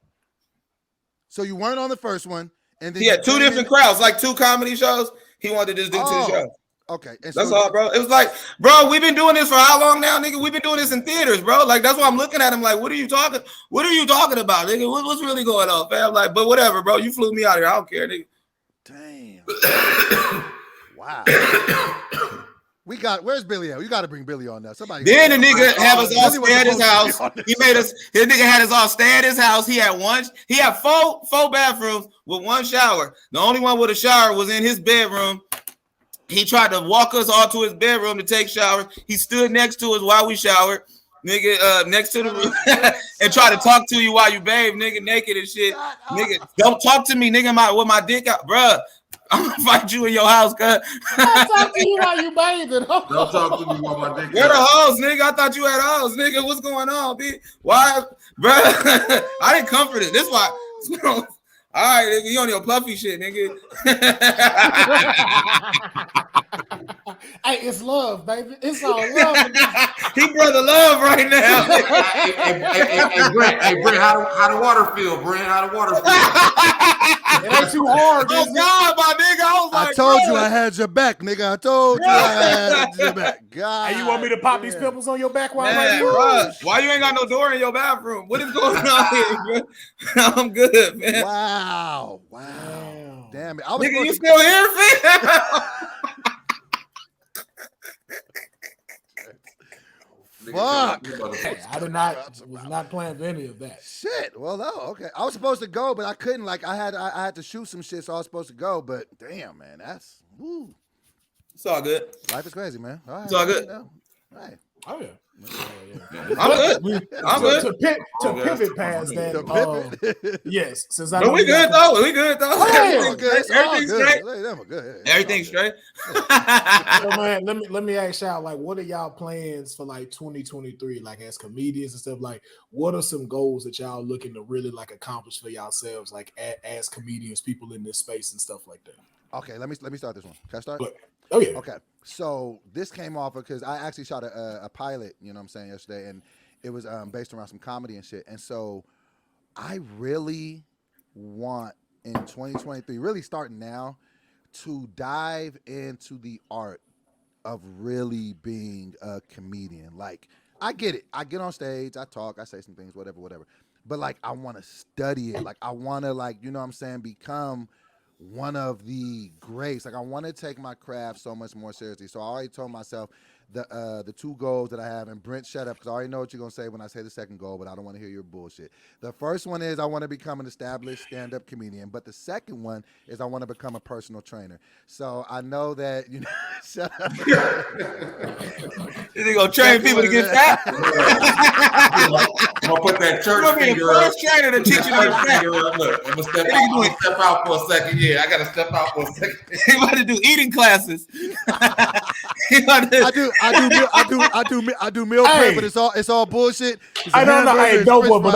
So you weren't on the first one. And then he had two different crowds, like two comedy shows. He wanted to just do two shows. Okay. And that's all, bro. It was like, bro, we've been doing this for how long now, nigga? We've been doing this in theaters, bro. Like, that's why I'm looking at him like, what are you talking about, nigga? What's really going on, fam? Like, but whatever, bro. You flew me out here. I don't care, nigga. Damn. Wow. Where's Billy at? You got to bring Billy on now. Somebody. Then the nigga have us all stay at his house. His nigga had us all stay at his house. He had four bathrooms with one shower. The only one with a shower was in his bedroom. He tried to walk us all to his bedroom to take showers. He stood next to us while we showered, nigga, next to the room, and try to talk to you while you bathe, nigga, naked and shit. Nigga, don't talk to me, nigga, with my dick out, bruh. I'm gonna fight you in your house, cuz. Don't talk to you while you bathing. Don't talk to me while my dick. Where the hoes, nigga? I thought you had hoes, nigga. What's going on, bitch? Why, bro? I didn't come for this. This why. All right, nigga, you on your puffy shit, nigga. Hey, it's love, baby. It's all love. He brother love right now. Hey, Brent, how the water feel, Brent? How the water feel? It ain't too hard. Oh God, my nigga! I told you I had your back, nigga. I told you I had your back. God. Hey, you want me to pop these pimples on your back while I'm right here? Why you ain't got no door in your bathroom? What is going on here, bro? I'm good, man. Wow. Damn it. Nigga, you still here, man? Fuck. Was not planning for any of that. Shit. Well, no. Okay. I was supposed to go, but I couldn't. Like, I had to shoot some shit, so I was supposed to go. But damn, man, that's woo. It's all good. Life is crazy, man. All right. It's all good. All right. Oh yeah. I'm good. I'm good. To pivot past that. Yes, since I know we good though. We good though. Everything's straight. Good. Everything's straight. So, man, let me ask y'all, like, what are y'all plans for like 2023? Like, as comedians and stuff, like, what are some goals that y'all looking to really like accomplish for yourselves, like as comedians, people in this space and stuff like that? Okay, let me start this one. Can I start? Oh yeah. Okay. So this came off because I actually shot a pilot, you know what I'm saying, yesterday, and it was based around some comedy and shit. And so I really want in 2023, really starting now, to dive into the art of really being a comedian. Like, I get it. I get on stage, I talk, I say some things, whatever. But like, I want to study it. Like, I want to, like, you know what I'm saying, become one of the greats. Like, I want to take my craft so much more seriously. So I already told myself the two goals that I have, and Brent, shut up, because I already know what you're going to say when I say the second goal, but I don't want to hear your bullshit. The first one is I want to become an established stand-up comedian, but the second one is I want to become a personal trainer. So I know that, you know, shut up. Is he going to train people to get fat? I'm going to put that church finger up. Trainer to teach you to get fat. Look, I'm going to step out for a second. Yeah, I got to step out for a second. He about to do eating classes. I do meal prep, but it's all bullshit. I don't know. Hey, Doboy, but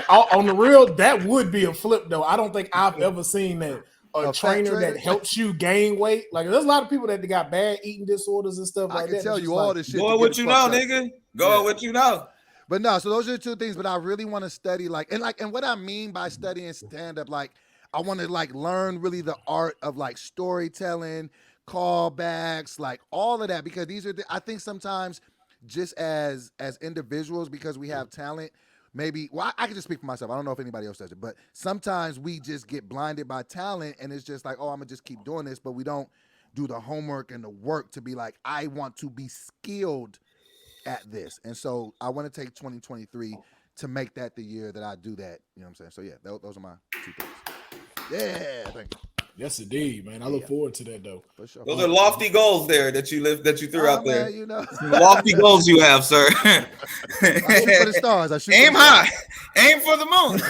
on the real, that would be a flip though. I don't think I've ever seen that a trainer that helps you gain weight. Like, there's a lot of people that got bad eating disorders and stuff like that. I can tell you all this shit. Go with what you know, nigga. Go with what you know. But no, so those are the two things. But I really want to study, and what I mean by studying stand up, like, I want to like learn really the art of like storytelling, callbacks, like all of that, because these are I think sometimes just as individuals, because we have talent, maybe, well, I can just speak for myself, I don't know if anybody else does it, but sometimes we just get blinded by talent, and it's just like, oh, I'm gonna just keep doing this, but we don't do the homework and the work to be like, I want to be skilled at this. And so I want to take 2023 to make that the year that I do that, you know what I'm saying? So yeah, those are my two things. Yeah, thank you. Yes, indeed, man. I look forward to that, though. For sure. Those are lofty goals there that you threw out there. Man, you know. Lofty goals you have, sir. I shoot for the stars. Aim high. Aim for the moon.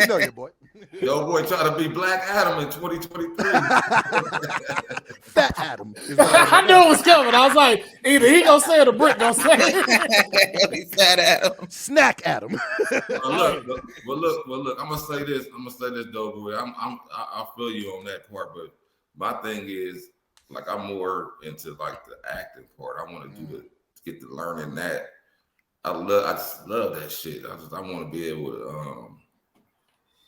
You know your boy. Yo, boy, try to be Black Adam in 2023. Fat Adam. I knew it was coming. I was like, either he gonna say it or Brent gonna say it. Fat Adam. Snack Adam. Well, look. I'm gonna say this, Doboy. I feel you on that part, but my thing is, like, I'm more into like the acting part. I want to get to learning that. I just love that shit. I want to be able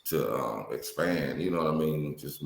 to expand. You know what I mean? Just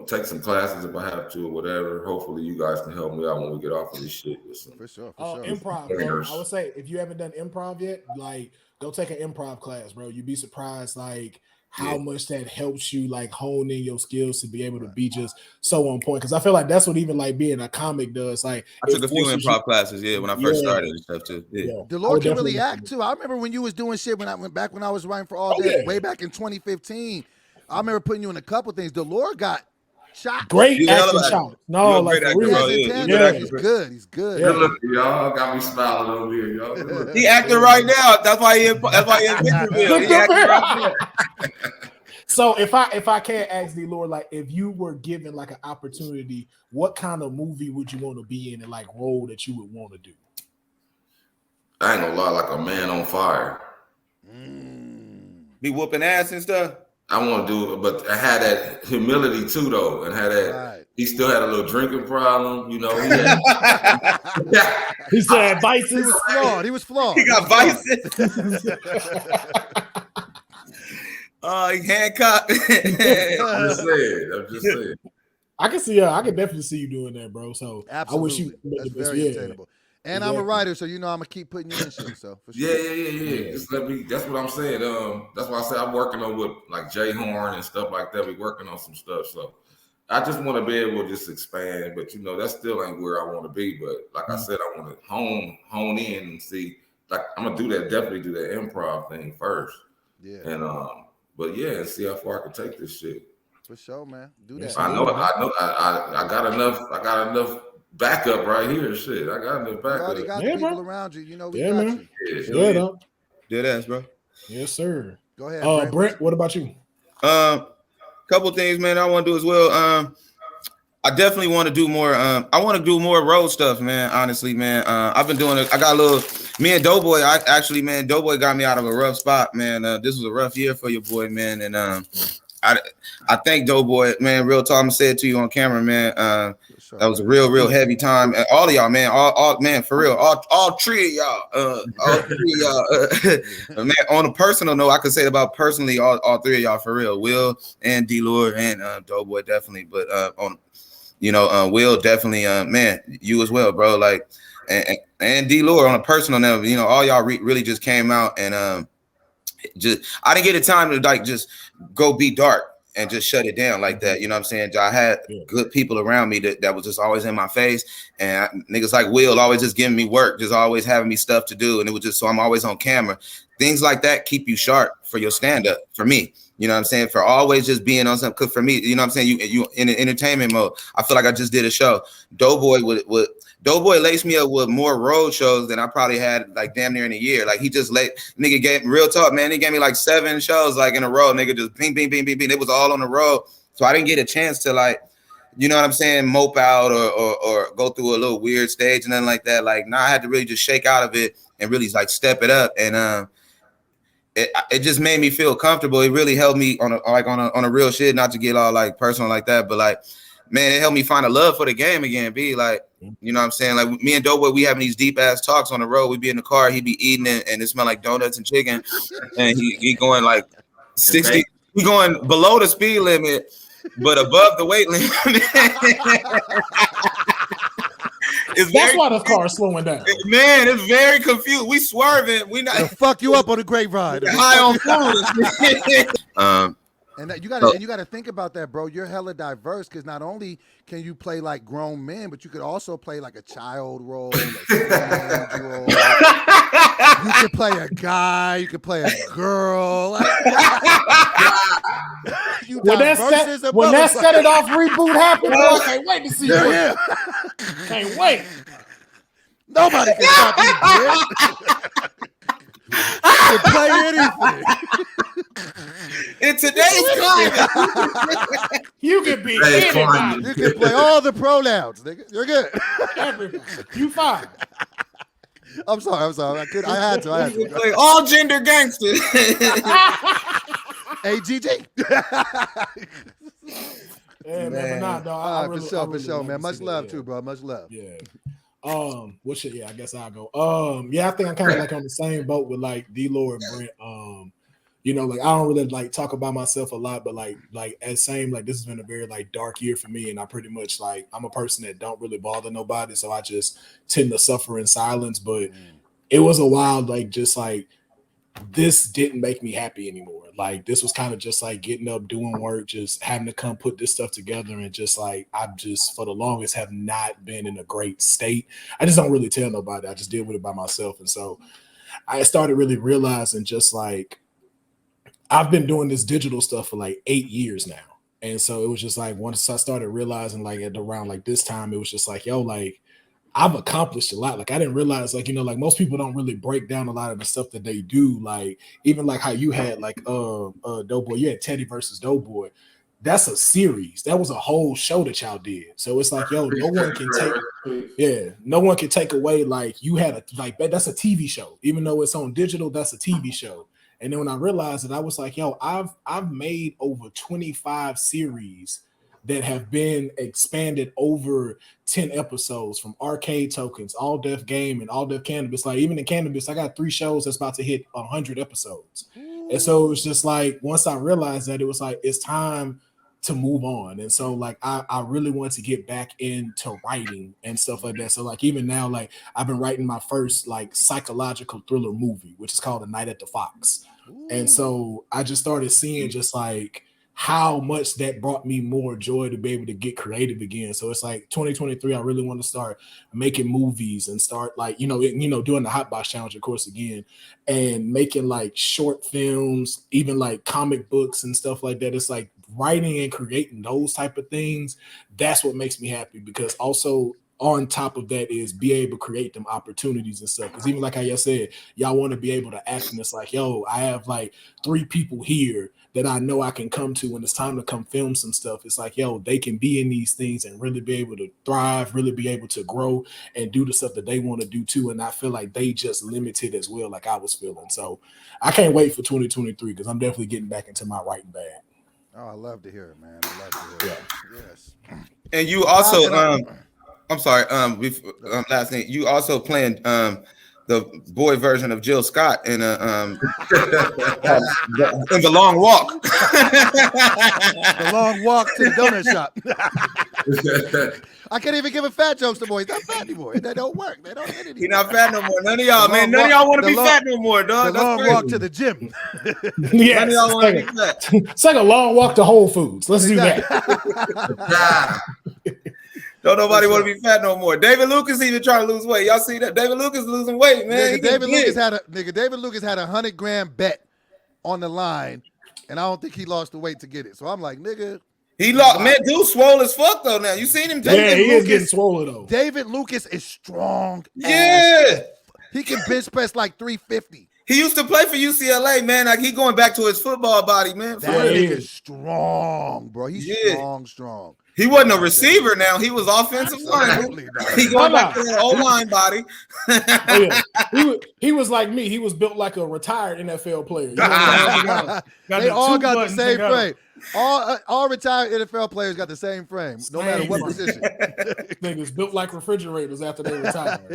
take some classes if I have to or whatever. Hopefully, you guys can help me out when we get off of this shit. For sure. Improv, bro. I would say if you haven't done improv yet, like, go take an improv class, bro. You'd be surprised, like, how much that helps you like hone in your skills to be able to be just so on point. Because I feel like that's what even like being a comic does. Like, I took a few improv classes, when I first started and stuff too. Yeah. Deloor can really act too. I remember when you was doing shit when I was writing for All Day way back in 2015. I remember putting you in a couple things. Deloor got shot. Great acting shot. No, like he's good. He's good. Good look, y'all got me smiling over here, y'all. He acting right now. That's why he in Victorville. He acting right now. So if I can't ask Deloor, like, if you were given like an opportunity, what kind of movie would you want to be in and like role that you would want to do? I ain't gonna lie, like a Man on Fire. Be whooping ass and stuff. I want to do it, but I had that humility too, though, and had that. Right. He still had a little drinking problem, you know. He still had vices. He was flawed. He got vices. He handcuffed. I'm just saying. I can definitely see you doing that, bro. So absolutely. I wish you. That's very attainable. And I'm a writer, so you know I'm gonna keep putting you in shit. So for sure. Yeah. Just that's what I'm saying. That's why I say I'm working on with like Jay Horn and stuff like that. We working on some stuff. So I just want to be able to just expand, but that still ain't where I want to be. But like I said, I want to hone in and see. Like I'm gonna definitely do that improv thing first. Yeah. And but yeah, and see how far I can take this shit. For sure, man. Do that. I know. I got enough backup right here. Shit, I got enough backup. You already got the people around you. We got man. you. Dead ass, bro. Yes, sir. Go ahead, Brent. What about you? Couple things, man. I want to do as well. I definitely want to do more. I want to do more road stuff, man. Honestly, man. I've been doing it. I got a little. Me and Doboy. Doboy got me out of a rough spot, man. This was a rough year for your boy, man. And I thank Doboy, man. Real talk, I'm gonna say it to you on camera, man. That was a real heavy time. And all of y'all, man. All man, for real. All three of y'all. Man. On a personal note, I could say about personally all three of y'all for real. Will and Deloor and Doboy definitely, but on. Will definitely, man, you as well, bro. Like, and Deloor on a personal level, all y'all really just came out and I didn't get a time to like just go be dark and just shut it down like that. You know what I'm saying? I had good people around me that was just always in my face, and niggas like Will always just giving me work, just always having me stuff to do, and it was just so I'm always on camera. Things like that keep you sharp for your stand up. For me. You know what I'm saying? For always just being on something. Cause for me, you know what I'm saying? You in an entertainment mode. I feel like I just did a show. Doboy laced me up with more road shows than I probably had like damn near in a year. Like he just nigga gave real talk, man. He gave me like 7 shows like in a row. Nigga just bing, bing, bing, bing, bing. It was all on the road. So I didn't get a chance to like, you know what I'm saying, mope out or go through a little weird stage and nothing like that. Like, I had to really just shake out of it and really like step it up. And it just made me feel comfortable. It really helped me on a real shit, not to get all like personal like that, but like, man, it helped me find a love for the game again. Be like, you know what I'm saying? Like me and Doboy, we having these deep ass talks on the road. We be in the car, he be eating it, and it smell like donuts and chicken, and he going like 60. He going below the speed limit, but above the weight limit. That's why the car is slowing down. Man, it's very confused. We swerving. We not fuck you up on a great ride. High on food. And that you gotta think about that, bro. You're hella diverse because not only can you play like grown men, but you could also play like a child role, a teenage role. You could play a guy. You could play a girl. When that Set It Off reboot happened, I can't wait to see it. Yeah. Can't wait. Nobody can stop you, Brent. You can play anything. In today's climate, you can be anybody. You can play all the pronouns, nigga. You're good. Everybody. You fine. I'm sorry. I had to. Play all gender gangsters. AGG. Yeah, man. Nah, dog. For sure, man. Much love too, bro. Much love. Yeah. What shit? Yeah, I guess I'll go. Yeah, I think I'm kind of like on the same boat with like Deloor and Brent. Like I don't really like talk about myself a lot, but like as same like this has been a very like dark year for me, and I pretty much like I'm a person that don't really bother nobody, so I just tend to suffer in silence. But it was a while like just like this didn't make me happy anymore. Like this was kind of just like getting up, doing work, just having to come put this stuff together, and just like I just for the longest have not been in a great state. I just don't really tell nobody. I just deal with it by myself, and so I started really realizing just like I've been doing this digital stuff for like 8 years now, and so it was just like once I started realizing like at around like this time, it was just like like I've accomplished a lot. Like I didn't realize, like, like most people don't really break down a lot of the stuff that they do. Like even like how you had like Doughboy, you had Teddy versus Doughboy. That's a series. That was a whole show that y'all did. So it's like, no one can take away like you had that's a TV show. Even though it's on digital, that's a TV show. And then when I realized it, I was like, I've made over 25 series that have been expanded over 10 episodes, from Arcade Tokens, All Deaf Game, and All Deaf Cannabis. Like even in Cannabis, I got 3 shows that's about to hit 100 episodes. And so it was just like, once I realized that, it was like, it's time to move on. And so like, I really want to get back into writing and stuff like that. So like, even now, like I've been writing my first like psychological thriller movie, which is called A Night at the Fox. And so I just started seeing just like how much that brought me more joy to be able to get creative again. So it's like 2023, I really want to start making movies and start like, doing the Hot Box Challenge, of course, again, and making like short films, even like comic books and stuff like that. It's like writing and creating those type of things. That's what makes me happy, because also on top of that is be able to create them opportunities and stuff. Because even like how y'all said, y'all want to be able to act, and it's like, yo, I have like 3 people here that I know I can come to when it's time to come film some stuff. It's like, yo, they can be in these things and really be able to thrive, really be able to grow and do the stuff that they want to do too. And I feel like they just limited as well, like I was feeling. So I can't wait for 2023, because I'm definitely getting back into my writing bag. Oh, I love to hear it, man. I love to hear it. Yes. And you also, I'm sorry, last thing, you also playing the boy version of Jill Scott in in The Long Walk. The long walk to the donut shop. I can't even give a fat jokes to boy. He's not fat anymore. That don't work. They don't hit it. He's not fat no more. None of y'all, man. None of y'all want to be fat no more, dog. The long walk to the gym. Yes, None of y'all want to be fat. It's like a long walk to Whole Foods. Let's do that. Don't nobody want to be fat no more. David Lucas even trying to lose weight. Y'all see that? David Lucas losing weight, man. David Lucas had a 100-gram bet on the line, and I don't think he lost the weight to get it. So I'm like, nigga. He lost, man. Dude, swole as fuck though. Now you seen him? Yeah, he is getting swollen though. David Lucas is strong. Yeah, he can bench press like 350. He used to play for UCLA, man. Like he going back to his football body, man. That nigga's strong, bro. He's strong. He wasn't a receiver now. He was offensive line. He going back to that O-line body. He was like me. He was built like a retired NFL player. They all got the same frame. All retired NFL players got the same frame, no matter what position. Niggas built like refrigerators after they retired.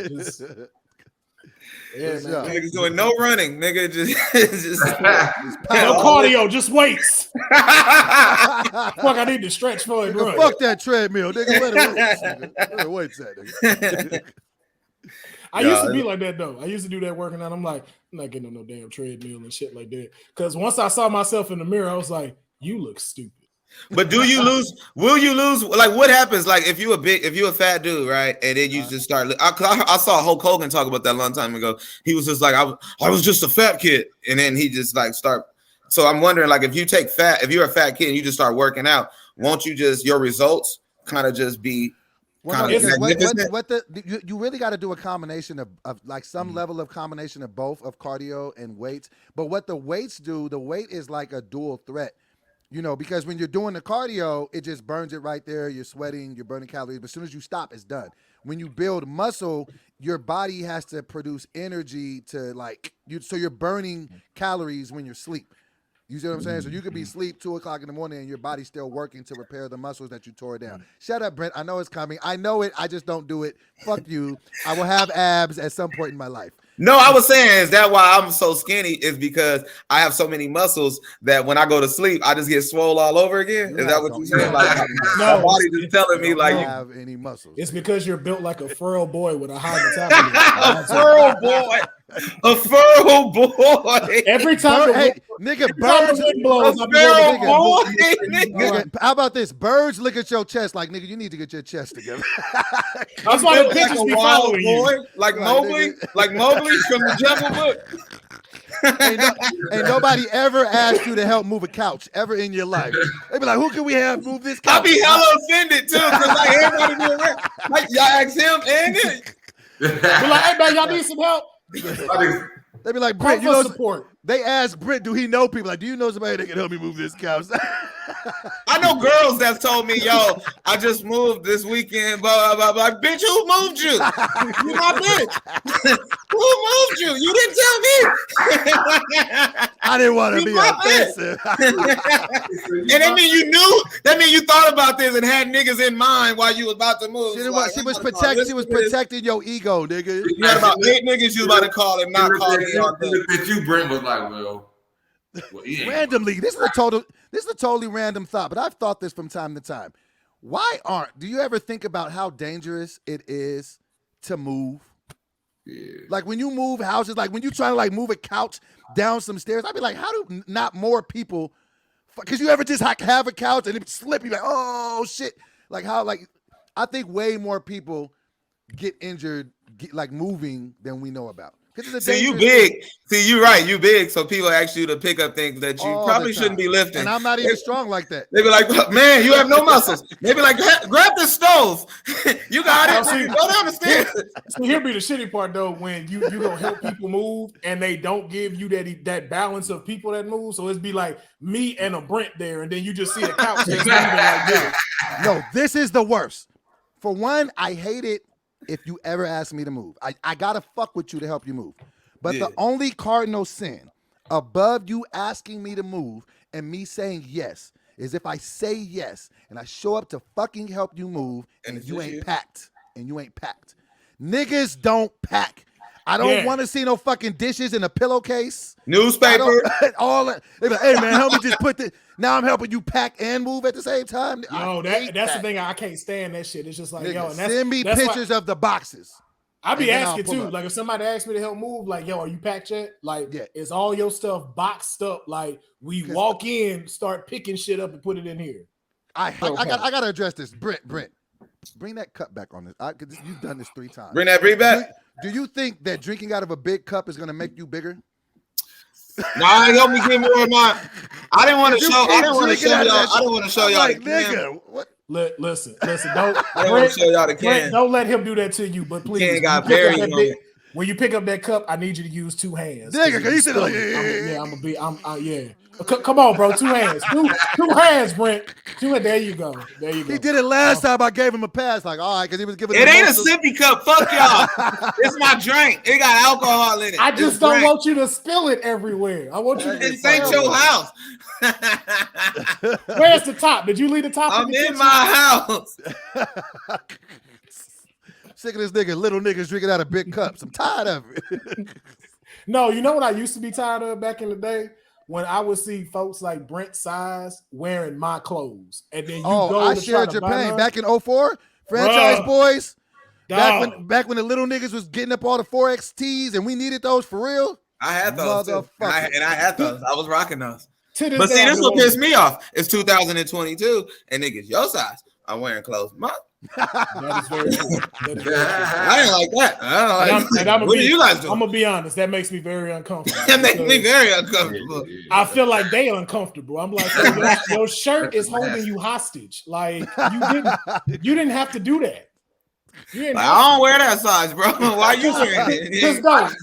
Niggas doing no running, nigga. Just no cardio, just weights. Fuck, I need to stretch for it. Fuck that treadmill, nigga. Where the weights at, nigga? I used to be like that though. I used to do that working out. I'm like, I'm not getting on no damn treadmill and shit like that. Because once I saw myself in the mirror, I was like, you look stupid. But do you lose? Will you lose? Like, what happens? Like, if you a fat dude, right, and then you just start. I saw Hulk Hogan talk about that a long time ago. He was just like, I was just a fat kid, and then he just like start. So I'm wondering, like, if you're a fat kid and you just start working out, won't you just your results kind of just be? You really got to do a combination of like some level of combination of both of cardio and weights. But what the weights do, the weight is like a dual threat. Because when you're doing the cardio, it just burns it right there. You're sweating, you're burning calories. But as soon as you stop, it's done. When you build muscle, your body has to produce energy to so you're burning calories when you're asleep. You see what I'm saying? So you could be asleep 2 o'clock in the morning and your body's still working to repair the muscles that you tore down. Shut up, Brent. I know it's coming. I know it. I just don't do it. Fuck you. I will have abs at some point in my life. No, I was saying, is that why I'm so skinny? Is because I have so many muscles that when I go to sleep, I just get swole all over again. Is that what you're saying? Like, my body just telling me like, you don't have any muscles. It's because you're built like a Pharaoh boy with a high metabolism. A Pharaoh boy. Every time, nigga, birds blows. Nigga, how about this? Birds look at your chest like, nigga, you need to get your chest together. That's why the pictures be following you. Like Mowgli from the Jungle Book. Ain't nobody ever asked you to help move a couch ever in your life. They be like, who can we have move this couch? I be hella offended too, because like everybody be around. Like y'all ask him and it. Be like, hey man, y'all need some help. They be like, Brent, support. They ask Brent, do he know people? Like, do you know somebody that can help me move this couch? I know girls that's told me, yo, I just moved this weekend, blah, blah, blah. Like, bitch, who moved you? You my bitch. Who moved you? You didn't tell me. I didn't want to be offensive. And that mean you knew? That mean you thought about this and had niggas in mind while you was about to move. She was protecting your ego, nigga. You had about 8 niggas you was about to call and not call me. That you, Brent, was like, well randomly, this is a totally random thought, but I've thought this from time to time. Do you ever think about how dangerous it is to move? Yeah. Like when you move houses, like when you try to like move a couch down some stairs, I'd be like, how do not more people because you ever just have a couch and it slip, you like, oh shit. Like how, like, I think way more people get injured, like moving than we know about. See, you big. Thing. See, you right. You big, so people ask you to pick up things that you probably shouldn't be lifting. And I'm not even strong like that. They be like, man, you have no muscles. They be like, grab the stove. You got it. Go down the stairs. So here be the shitty part though, when you gonna help people move and they don't give you that balance of people that move. So it'd be like me and a Brent there, and then you just see a couch that's moving like this. No, this is the worst. For one, I hate it. If you ever ask me to move, I gotta fuck with you to help you move. But the only cardinal sin above you asking me to move and me saying yes is if I say yes and I show up to fucking help you move and you ain't packed. And you ain't packed. Niggas don't pack. I don't want to see no fucking dishes in a pillowcase. Newspaper. All that. They be like, hey man, help me just put this. Now I'm helping you pack and move at the same time. Yo, that's the thing. I can't stand that shit. It's just like, yo, and send me pictures of the boxes. I be asking too. Like if somebody asks me to help move, like, yo, are you packed yet? Like, is all your stuff boxed up? Like we walk in, start picking shit up and put it in here. I gotta address this. Brent, bring that cup back on this. Cause you've done this 3 times. Bring that back. Do you think that drinking out of a big cup is gonna make you bigger? No, help me give me mine. I didn't want to show. I didn't want to show y'all. I didn't want to show y'all. Like, nigga, what? Listen. Don't. I don't want to show y'all the can. Don't let him do that to you. But please, can got buried on it. When you pick up that cup, I need you to use 2 hands. Nigga, cause you said like, yeah. Come on, bro. 2 hands. Two hands, Brent. There you go. He did it last time. I gave him a pass. Like, all right, because he was giving. It ain't a sippy cup. Fuck y'all. It's my drink. It got alcohol in it. I just don't want you to spill it everywhere. I want you to. This ain't your house. Where's the top? Did you leave the top? I'm in my house. Sick of this nigga, little niggas drinking out of big cups. I'm tired of it. No, you know what I used to be tired of back in the day? When I would see folks like Brent size wearing my clothes. And then you go I shared your pain. Back in 04, franchise boys. Back when the little niggas was getting up all the 4XTs and we needed those for real. I had those too. And I had those. I was rocking those. But see, this will piss me off. It's 2022 and niggas your size are wearing clothes. That is very true. I ain't like that. What do you guys do? I'm gonna be honest. That makes me very uncomfortable. That makes me very uncomfortable. I feel like they uncomfortable. I'm like, your shirt is holding you hostage. Like you didn't have to do that. I don't wear that size, bro. Why you wearing it? Just don't.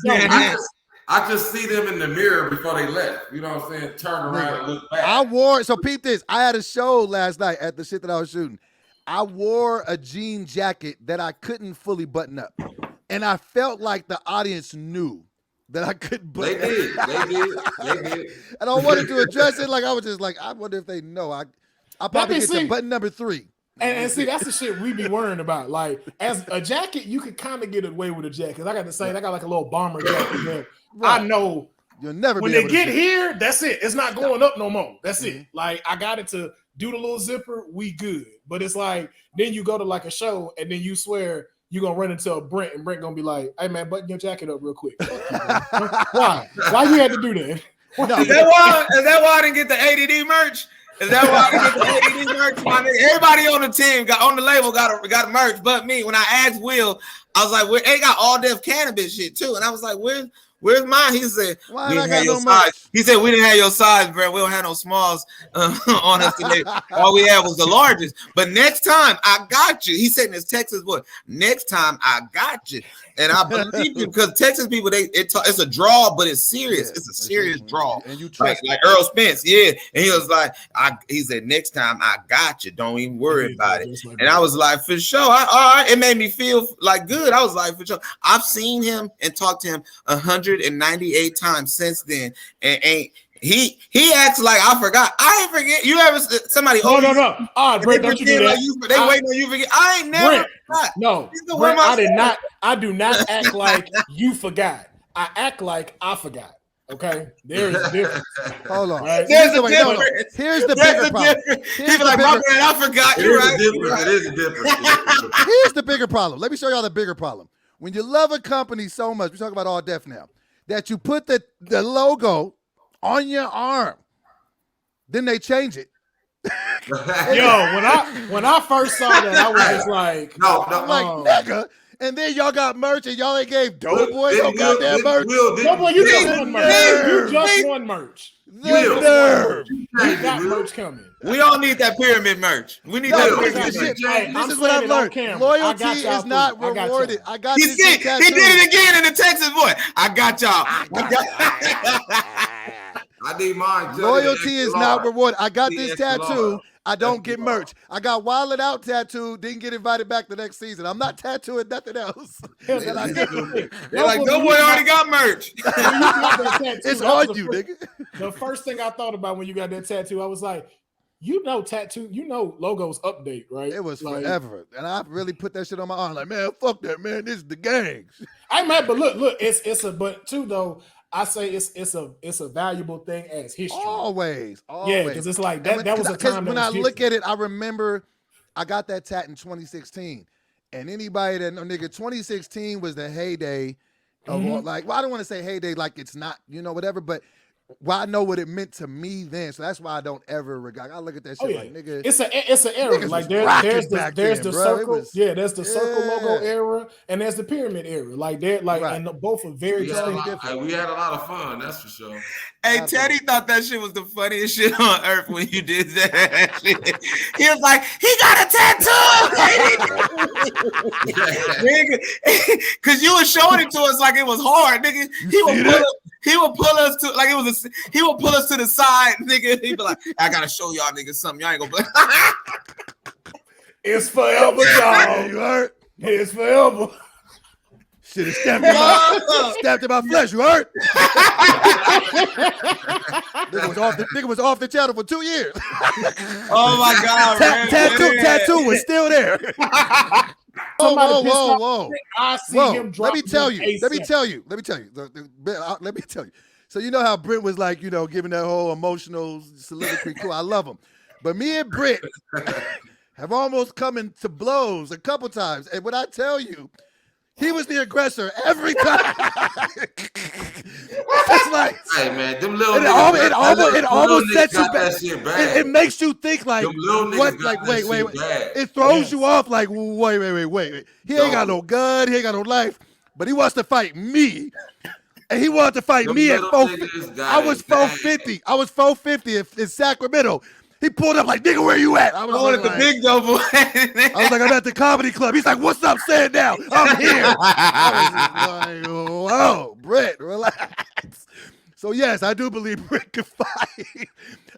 I just see them in the mirror before they left. You know what I'm saying? Turn around and look back. So peep this. I had a show last night at the shit that I was shooting. I wore a jean jacket that I couldn't fully button up. And I felt like the audience knew that I couldn't button up. They did. And I wanted to address it. Like I was just like, I wonder if they know. I probably get to button number 3. And see, that's the shit we be worrying about. Like, as a jacket, you could kind of get away with a jacket. I got the same. I got like a little bomber jacket there. Right. I know you'll never when be able they get here, that's it. It's not going up no more. That's it. Like, I got it to do the little zipper. We good. But it's like, then you go to like a show and then you swear you're going to run into a Brent and Brent going to be like, hey man, button your jacket up real quick. Why? Why you had to do that? No. Is that why I didn't get the ADD merch? Is that why I didn't get the ADD merch? My nigga? Everybody on the team on the label got a merch, but me. When I asked Will, I was like, they got all deaf cannabis shit too. And I was like, where's mine? He said, why we didn't have your no size. merch? He said, we didn't have your size, bro. We don't have no smalls on us today. All we had was the largest. But next time, I got you. He said in his Texas voice, next time, I got you. And I believe you because Texas people, it's a draw, but it's serious. It's a serious draw. And you trust like Earl Spence, yeah. And he was like, he said, next time I got you. Don't even worry about it. And I was like, for sure. All right. It made me feel like good. I was like, for sure. I've seen him and talked to him 198 times since then. And he acts like I forgot. I ain't forget. You ever somebody? No. Brent, don't you do that? Like they waiting on you forget. I ain't never forgot. No, Brent, I do not act like you forgot. I act like I forgot. Okay, there is a difference. Hold on. Right? Here's the difference. Here's the bigger problem. People like, my man, I forgot. You're right. It is a difference. Here's the bigger problem. Let me show y'all the bigger problem. When you love a company so much, we talk about All Def now, that you put the logo on your arm. Then they change it. Yo, when I first saw that, I was just like, I'm like, nigga. And then y'all got merch, and y'all ain't gave Doughboy no goddamn merch. Doughboy, you just won merch. You just won merch. The nerve. You got merch coming. We all need that pyramid merch. We need that pyramid merch. This is what I've learned. Loyalty is not rewarded. I got this tattoo. He did it again in the Texas voice. I got y'all. I need mine. Loyalty is not rewarded. I got this tattoo. I don't get merch. I got Wild It Out tattoo. Didn't get invited back the next season. I'm not tattooing nothing else. They're like, Doboy already got merch. It's on you, nigga. The first thing I thought about when you got that tattoo, I was like, logos update, right? It was forever. And I really put that shit on my arm. Like, man, fuck that, man. This is the gang. I'm mad, but look, but too though. I say it's a valuable thing as history. Always. Yeah, because it's like that was a time. When I look at it, I remember I got that tat in 2016, and anybody that know, nigga, 2016 was the heyday of all, like. Well, I don't want to say heyday like it's not, whatever, but. Well, I know what it meant to me then, so that's why I don't ever regard. I look at that shit like, nigga. It's an era. Like there's the circle. There's the circle logo era, and there's the pyramid era. Like and both are very different. We had a lot of fun, that's for sure. Hey, Teddy thought that shit was the funniest shit on earth when you did that shit. He was like, he got a tattoo, because you were showing it to us like it was hard, nigga. He would pull us to like it was. He would pull us to the side, nigga. He'd be like, I gotta show y'all niggas something. Y'all ain't gonna believe. It's forever, y'all. You heard? It's forever. Shit is stabbed in my flesh. You heard? Nigga was off the channel for 2 years. Oh my god, tattoo was still there. Whoa. I see him drop. Let me tell you. So you know how Brent was like, giving that whole emotional soliloquy. Cool, I love him. But me and Brent have almost come into blows a couple times. And when I tell you, he was the aggressor every time. It's like, hey man, them little it almost sets you back. It makes you think like, what? Like, wait. It throws you off. Like, wait. He ain't got no gun. He ain't got no life. But he wants to fight me. And he wanted to fight me at 450. I was 450. I was 450 in Sacramento. He pulled up like, nigga, where you at? I was at the big Doboy. I was like, I'm at the comedy club. He's like, what's up? Say it now. I'm here. I was like, whoa, Brent, relax. So yes, I do believe Brent can fight.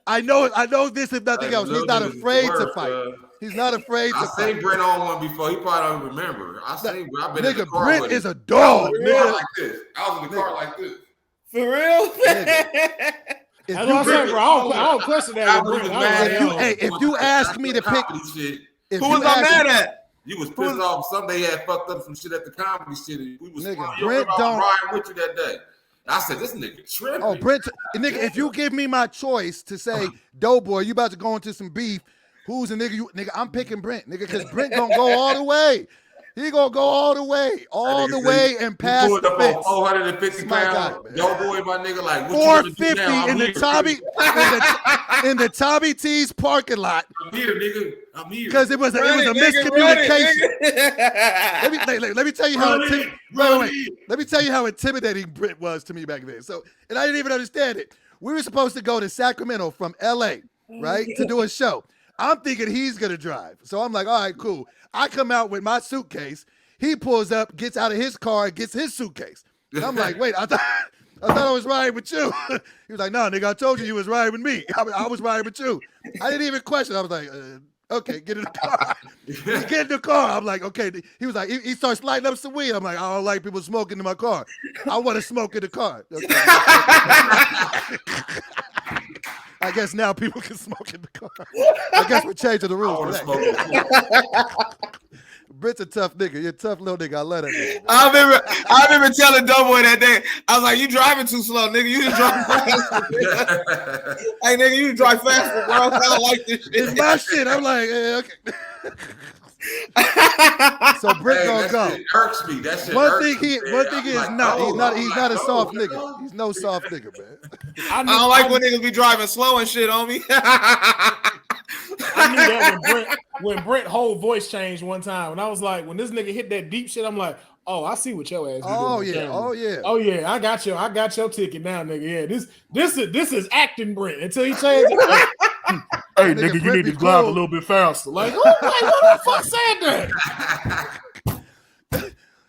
I know this if nothing else. He's not afraid to fight. He's not afraid to fight. I seen Brent on one before. He probably don't remember. I've been in the car Brent with is him. a dog. I was in the car like this. For real? That's what I'm saying, bro. I don't question that. If you ask me to pick, who was I mad at? You was pissed off. Somebody had fucked up some shit at the comedy shit. We was Brent don't riding with you that day. I said, this nigga tripping. Oh, Brent, nigga, if you give me my choice to say, Doughboy, you about to go into some beef, who's a nigga? Nigga, I'm picking Brent, nigga, because Brent gonna go all the way. He gonna go all the way, and pass the fence. 450 pounds, Doughboy, my nigga, like 450 in the Tommy in the Tommy T's parking lot. I'm here, nigga. I'm here. Because it was a miscommunication. Let me tell you how let me tell you how intimidating Brent was to me back then. So, and I didn't even understand it. We were supposed to go to Sacramento from LA, right, to do a show. I'm thinking he's gonna drive. So I'm like, all right, cool. I come out with my suitcase. He pulls up, gets out of his car, and gets his suitcase. And I'm like, wait, I thought I was riding with you. He was like, no, nigga, I told you was riding with me. I was riding with you. I didn't even question. I was like, okay, get in the car. Get in the car. I'm like, okay. He was like, he starts lighting up some weed. I'm like, I don't like people smoking in my car. I want to smoke in the car. Okay. I guess now people can smoke in the car. I guess we're changing the rules today. Brent's a tough nigga. You're a tough little nigga. I love that nigga. I remember telling Doboy that day, I was like, you driving too slow, nigga. You just drive fast. Hey, nigga, you drive faster, bro. I don't like this shit. It's my shit. I'm like, okay. So Brent gonna go. Shit irks me. That shit One irks thing me, man. is Like, not. He's not. I'm He's like, not a no, soft you nigga. know? He's no soft nigga, man. I don't like when niggas be driving slow and shit on me. I knew that when Brent whole voice changed one time. When I was like, when this nigga hit that deep shit, I'm like, oh, I see what your ass. Oh yeah. Camera. Oh yeah. Oh yeah. I got your ticket now, nigga. Yeah, this is acting Brent until he changed it. Hey, nigga, you need to drive a little bit faster. Like, who the fuck said that?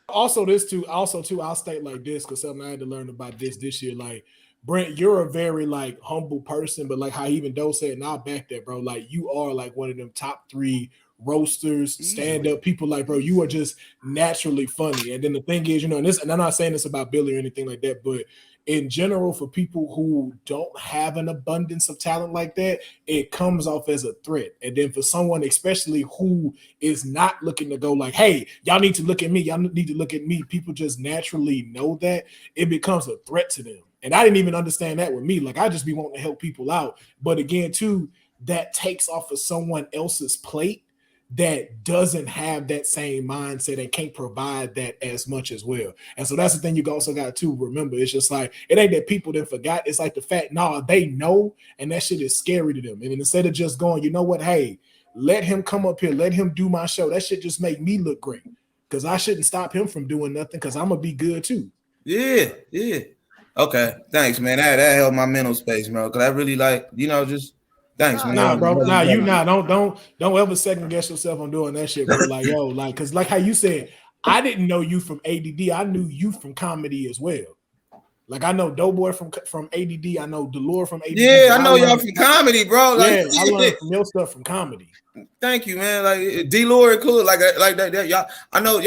Also, I'll state like this because something I had to learn about this year. Like, Brent, you're a very like humble person, but like how even Doe said, and I'll back that, bro. Like, you are like one of them top 3 roasters, stand-up people. Like, bro, you are just naturally funny. And then the thing is, and I'm not saying this about Billy or anything like that, but in general, for people who don't have an abundance of talent like that, it comes off as a threat. And then for someone, especially who is not looking to go like, hey, y'all need to look at me. Y'all need to look at me. People just naturally know that it becomes a threat to them. And I didn't even understand that with me. Like, I just be wanting to help people out. But again, too, that takes off of someone else's plate that doesn't have that same mindset and can't provide that as much as well. And so that's the thing you also got to remember. It's just like, it ain't that people didn't forgot. It's like the fact, they know, and that shit is scary to them. And instead of just going, you know what, hey, let him come up here, let him do my show. That shit just make me look great because I shouldn't stop him from doing nothing because I'm going to be good too. Yeah. Okay, thanks, man. That helped my mental space, bro. Because I really like, just thanks, man. Nah, bro. Nah, you don't ever second guess yourself on doing that shit, bro. Like, yo, like, cause like how you said, I didn't know you from ADD. I knew you from comedy as well. Like, I know Doughboy from ADD. I know Deloor from ADD. Yeah, I know y'all from comedy, bro. Like, yeah, I learned from your stuff from comedy. Thank you, man. Like Deloor, cool. Like that. Y'all, I know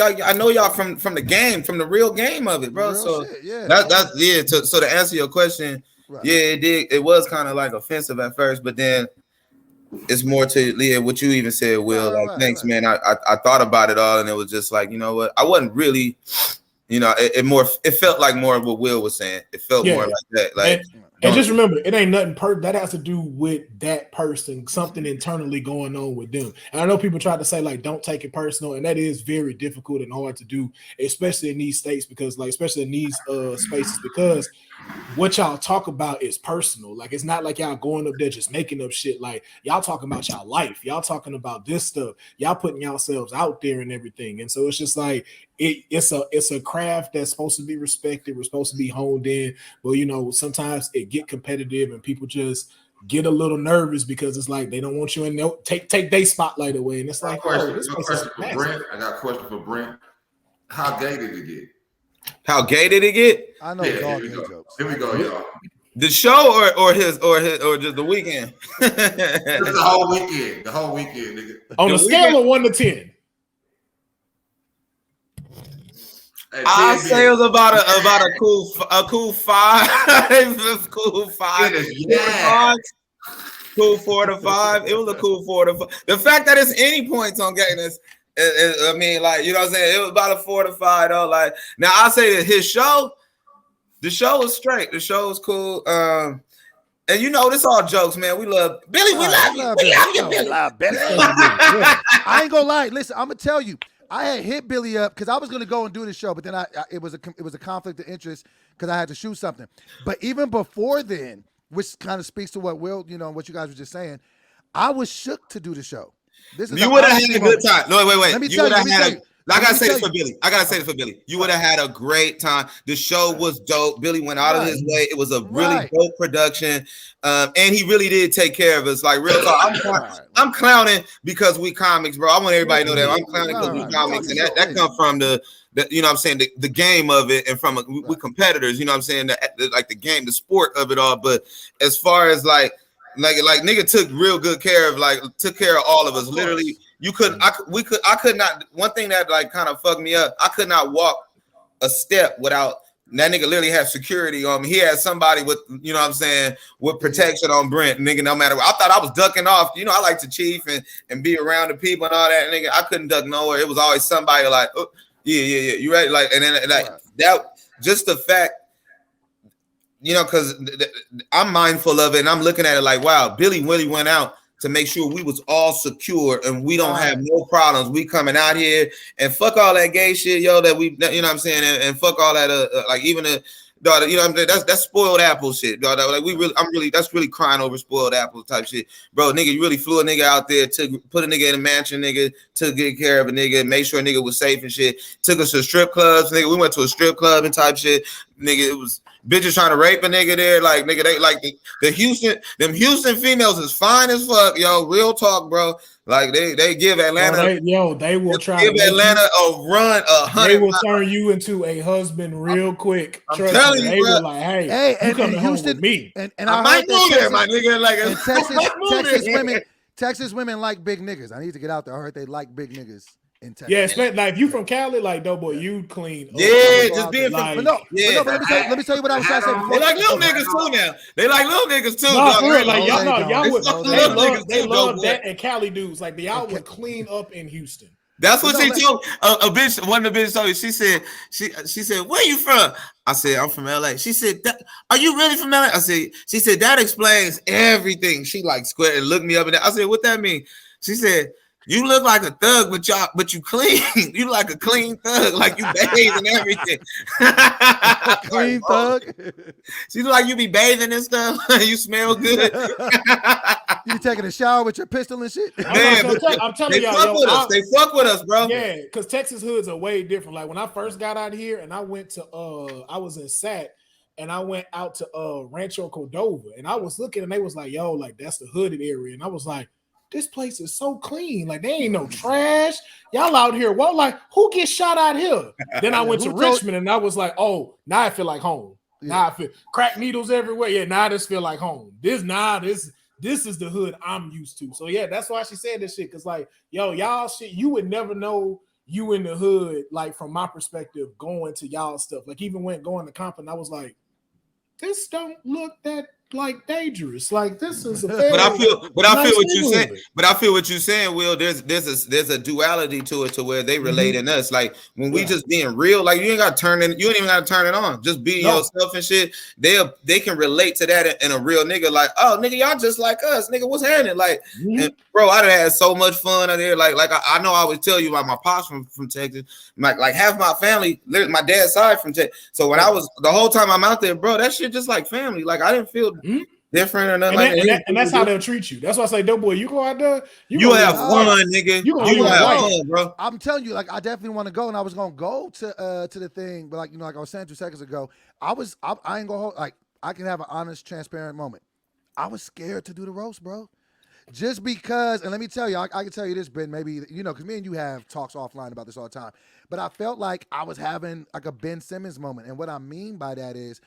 y'all from the game, from the real game of it, bro. So shit, yeah. That's yeah. So to answer your question, right. Yeah, it did. It was kind of like offensive at first, but then it's more to what you even said, Will. Right, thanks, man. I thought about it all, and it was just like, you know what? I wasn't really, it felt like more of what Will was saying. It felt more like that. Like, and just remember, it ain't nothing that has to do with that person, something internally going on with them. And I know people try to say, like, don't take it personal, and that is very difficult and hard to do, especially in these states, because especially in these spaces, because what y'all talk about is personal. Like, it's not like y'all going up there just making up shit. Like, y'all talking about y'all life. Y'all talking about this stuff. Y'all putting yourselves out there and everything. And so it's just like, it's a craft that's supposed to be respected. We're supposed to be honed in. But, sometimes it get competitive and people just get a little nervous because it's like they don't want you in there, take their spotlight away. And it's like, question for Brent. I got a question for Brent. How gay did it get? How gay did it get? I know dog gay jokes. Here we go, y'all. The show or just the weekend? Just the whole weekend. The whole weekend, nigga. On a scale of 1 to 10. I say it was about a cool 5. Cool 5. Yeah. Cool 4 to 5. It was a cool 4 to 5. The fact that it's any points on gayness, I mean, like, you know what I'm saying? It was about a 4 to 5 though. Like, now I say that the show was straight. The show was cool. And this all jokes, man. We love Billy. We love you. We love you, Billy. I ain't gonna lie. Listen, I'm gonna tell you. I had hit Billy up because I was going to go and do the show, but then it was a conflict of interest because I had to shoot something. But even before then, which kind of speaks to what Will, what you guys were just saying, I was shook to do the show. You would have had a good time. No, wait. Let me tell you. I gotta say this for Billy. You would have had a great time. The show was dope. Billy went out of his way. It was a really dope production, and he really did take care of us. Like, real talk, I'm clowning because we comics, bro. I want everybody to know that I'm clowning because we comics, and that comes from the you know what I'm saying, the game of it, and from we competitors. You know what I'm saying, the game, the sport of it all. But as far as like nigga took real good care of all of us. Literally. I could not. One thing that like kind of fucked me up, I could not walk a step without that nigga literally had security on me. He had somebody with, you know what I'm saying, with protection on Brent, nigga, no matter what. I thought I was ducking off. I like to chief and be around the people and all that, nigga. I couldn't duck nowhere. It was always somebody like, oh, yeah, you ready? Like, and then like that, just the fact, because I'm mindful of it and I'm looking at it like, wow, Billy really went out to make sure we was all secure and we don't have no problems. We coming out here and fuck all that gay shit, yo, that we, you know what I'm saying, and fuck all that, like even the, dog, you know what I'm saying? That's spoiled apple shit, dog. Like that's really crying over spoiled apple type shit, bro. Nigga, you really flew a nigga out there to put a nigga in a mansion, nigga, to get care of a nigga, make sure a nigga was safe and shit. Took us to strip clubs, nigga. We went to a strip club and type shit, nigga. It was bitches trying to rape a nigga there, like nigga. They like the Houston females is fine as fuck, yo. Real talk, bro. Like they give Atlanta, they will try give to Atlanta a run 100. They will turn you into a husband real quick. I'm telling you, they bro. were like, hey, you coming home with me? And I might move there, my nigga. Like Texas women like big niggas. I need to get out there. I heard they like big niggas in Texas. Yeah, especially like if you from Cali, like Doughboy, you clean. Yeah, just being like, from. But let me tell you what I was trying to say before. They like little niggas too now. They like little niggas too. No, for real, like y'all would. They love Doughboy. that and Cali dudes. Like y'all would clean up in Houston. That's what she told a bitch. One of the bitches told me. She said, "Where you from?" I said, "I'm from LA." She said, "Are you really from LA?" I said, "She said that explains everything." She like squared and looked me up and down. I said, "What that mean?" She said, "You look like a thug, but you clean. You like a clean thug, like you bathe and everything." Clean thug. She's like, you be bathing and stuff. You smell good. You taking a shower with your pistol and shit. Man, I'm telling y'all, they fuck with us, bro. Yeah, because Texas hoods are way different. Like when I first got out here and I went to I was in Sat and I went out to Rancho Cordova and I was looking and they was like, yo, like that's the hooded area. And I was like, this place is so clean. Like, there ain't no trash. Y'all out here. Well, like, who gets shot out here? Then I went to Richmond and I was like, oh, now I feel like home. Yeah. Now I feel crack needles everywhere. Yeah, now this feel like home. This is the hood I'm used to. So yeah, that's why she said this shit. Cause like, yo, y'all shit, you would never know you in the hood, like from my perspective, going to y'all stuff. Like even when going to Compton, I was like, this don't look that like dangerous. Like this is a but I feel what you're saying. But I feel what you're saying, Will. There's a duality to it to where they relate in us. Like when we just being real, like you ain't even gotta turn it on. Just being yourself and shit. They can relate to that in a real nigga. Like, oh nigga, y'all just like us, nigga. What's happening? Like, and, bro, I done had so much fun out there. Like I know I always tell you about my pops from Texas. Like half my family, my dad's side from Texas. So when I was the whole time I'm out there, bro, that shit just like family. Like I didn't feel different or nothing. And that's how they'll treat you. That's why I say, Doughboy, you go out there, you have fun, nigga. You have fun, bro. I'm telling you, like I definitely want to go, and I was gonna go to the thing, but like like I was saying 2 seconds ago, I ain't gonna hold, like I can have an honest, transparent moment. I was scared to do the roast, bro. Just because, and let me tell you, I can tell you this, Ben, maybe, because me and you have talks offline about this all the time, but I felt like I was having like a Ben Simmons moment. And what I mean by that is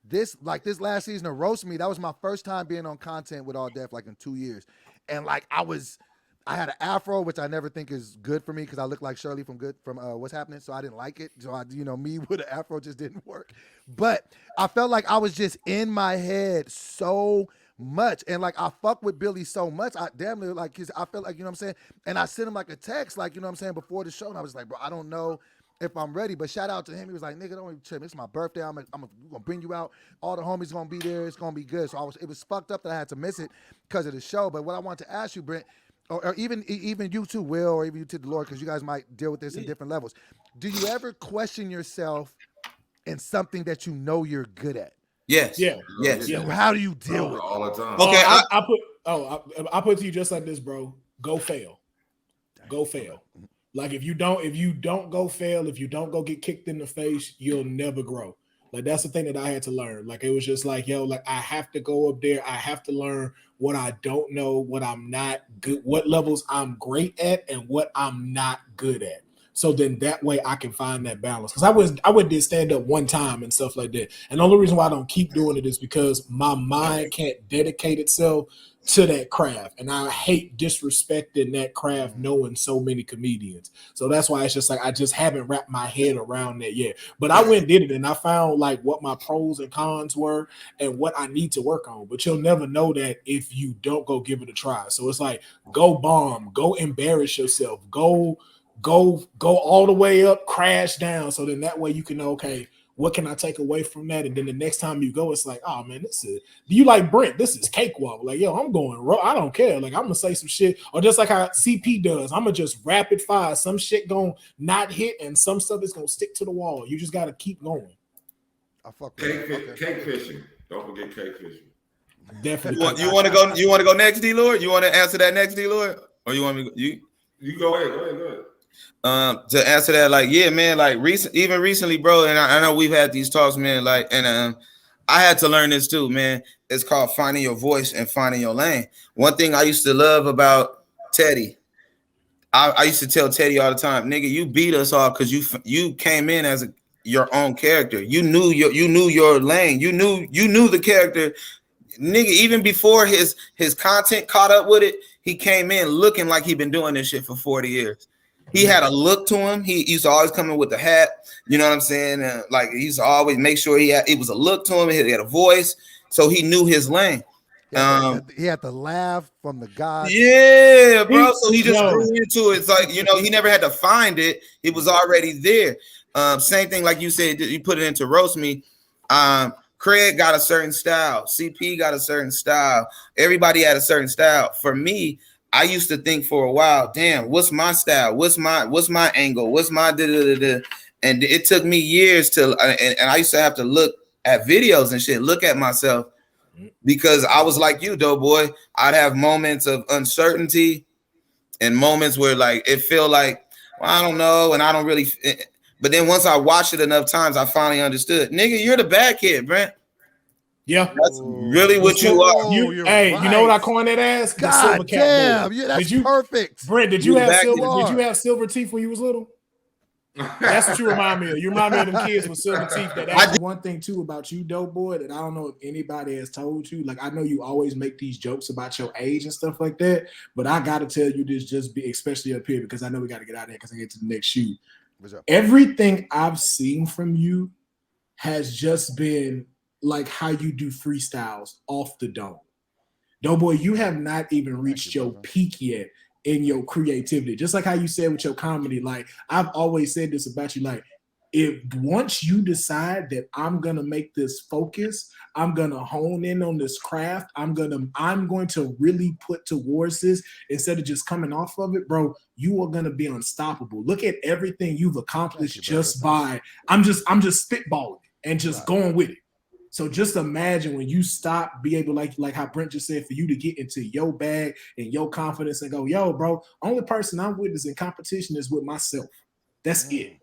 this last season of Roast Me, that was my first time being on content with All Def like in 2 years. And like I had an afro, which I never think is good for me because I look like Shirley from What's Happening. So I didn't like it. So me with an afro just didn't work. But I felt like I was just in my head so much. And like I fuck with Billy so much. I damn near like I felt like, you know what I'm saying? And I sent him like a text, like, you know what I'm saying, before the show. And I was like, bro, I don't know if I'm ready. But shout out to him. He was like, nigga, don't even trip. It's my birthday. I'm gonna bring you out. All the homies gonna be there. It's gonna be good. So it was fucked up that I had to miss it because of the show. But what I wanted to ask you, Brent, or even you too, Will, or even you to Deloor, because you guys might deal with this in different levels. Do you ever question yourself in something that you know you're good at? Yes. Yeah. Yes. So how do you deal with it? All the time. Okay. I put to you just like this, bro. Go fail. Go fail. Like if you don't go fail, if you don't go get kicked in the face, you'll never grow. Like that's the thing that I had to learn. Like it was just like, yo, like I have to go up there. I have to learn what I don't know, what I'm not good, what levels I'm great at, and what I'm not good at. So then that way I can find that balance. Because I did stand up one time and stuff like that. And the only reason why I don't keep doing it is because my mind can't dedicate itself to that craft. And I hate disrespecting that craft knowing so many comedians. So that's why it's just like I just haven't wrapped my head around that yet. But I went and did it and I found like what my pros and cons were and what I need to work on. But you'll never know that if you don't go give it a try. So it's like go bomb, go embarrass yourself, go all the way up, crash down. So then that way you can know, okay, what can I take away from that? And then the next time you go, it's like, oh man, this is, you like Brent, this is cakewalk. Like, yo, I'm going raw. I don't care. Like, I'm gonna say some shit, or just like how CP does, I'm gonna just rapid fire. Some shit gonna not hit, and some stuff is gonna stick to the wall. You just gotta keep going. I fuck with cake fishing. Don't forget cake fishing. Definitely. You want to go? You want to go next, Deloor? You want to answer that next, Deloor, or you want me? You go ahead. Go ahead. To answer that, like, yeah, man, like even recently, bro, and I know we've had these talks, man, like, and I had to learn this too, man. It's called finding your voice and finding your lane. One thing I used to love about Teddy, I used to tell Teddy all the time, nigga, you beat us all because you came in as your own character. You knew your lane. You knew the character. Nigga, even before his content caught up with it, he came in looking like he'd been doing this shit for 40 years. He had a look to him. He used to always come in with the hat. You know what I'm saying? Like, he used to always make sure it was a look to him. He had a voice, so he knew his lane. He had the laugh from the God. Yeah, bro. So he just grew into it. It's like, you know, he never had to find it. It was already there. Same thing, like you said, you put it into roast me. Craig got a certain style. CP got a certain style. Everybody had a certain style. For me, I used to think for a while, damn, what's my style? What's my angle? What's my da-da-da-da? And it took me years to, and I used to have to look at videos and shit, look at myself, because I was like you, Doughboy. I'd have moments of uncertainty and moments where, like, it feel like, well, I don't know, and I don't really. But then once I watched it enough times, I finally understood. Nigga, you're the bad kid, Brent. Yeah, that's really what you are. You know what I coined that as? God damn, that's perfect. Brent, did you have silver teeth when you was little? That's what you remind me of. You remind me of them kids with silver teeth. That's one thing too about you, Doughboy, that I don't know if anybody has told you. Like, I know you always make these jokes about your age and stuff like that, but I gotta tell you this, especially up here, because I know we gotta get out of here because I get to the next shoot. Everything I've seen from you has just been like how you do freestyles off the dome. Doughboy, you have not even reached your peak yet in your creativity. Just like how you said with your comedy, like, I've always said this about you, like, if once you decide that I'm gonna make this focus, I'm gonna hone in on this craft, I'm going to really put towards this instead of just coming off of it, bro, you are gonna be unstoppable. Look at everything you've accomplished just by I'm just spitballing and just going with it. So just imagine when you stop, be able, like how Brent just said, for you to get into your bag and your confidence and go, yo, bro, only person I'm with is in competition is with myself. That's it.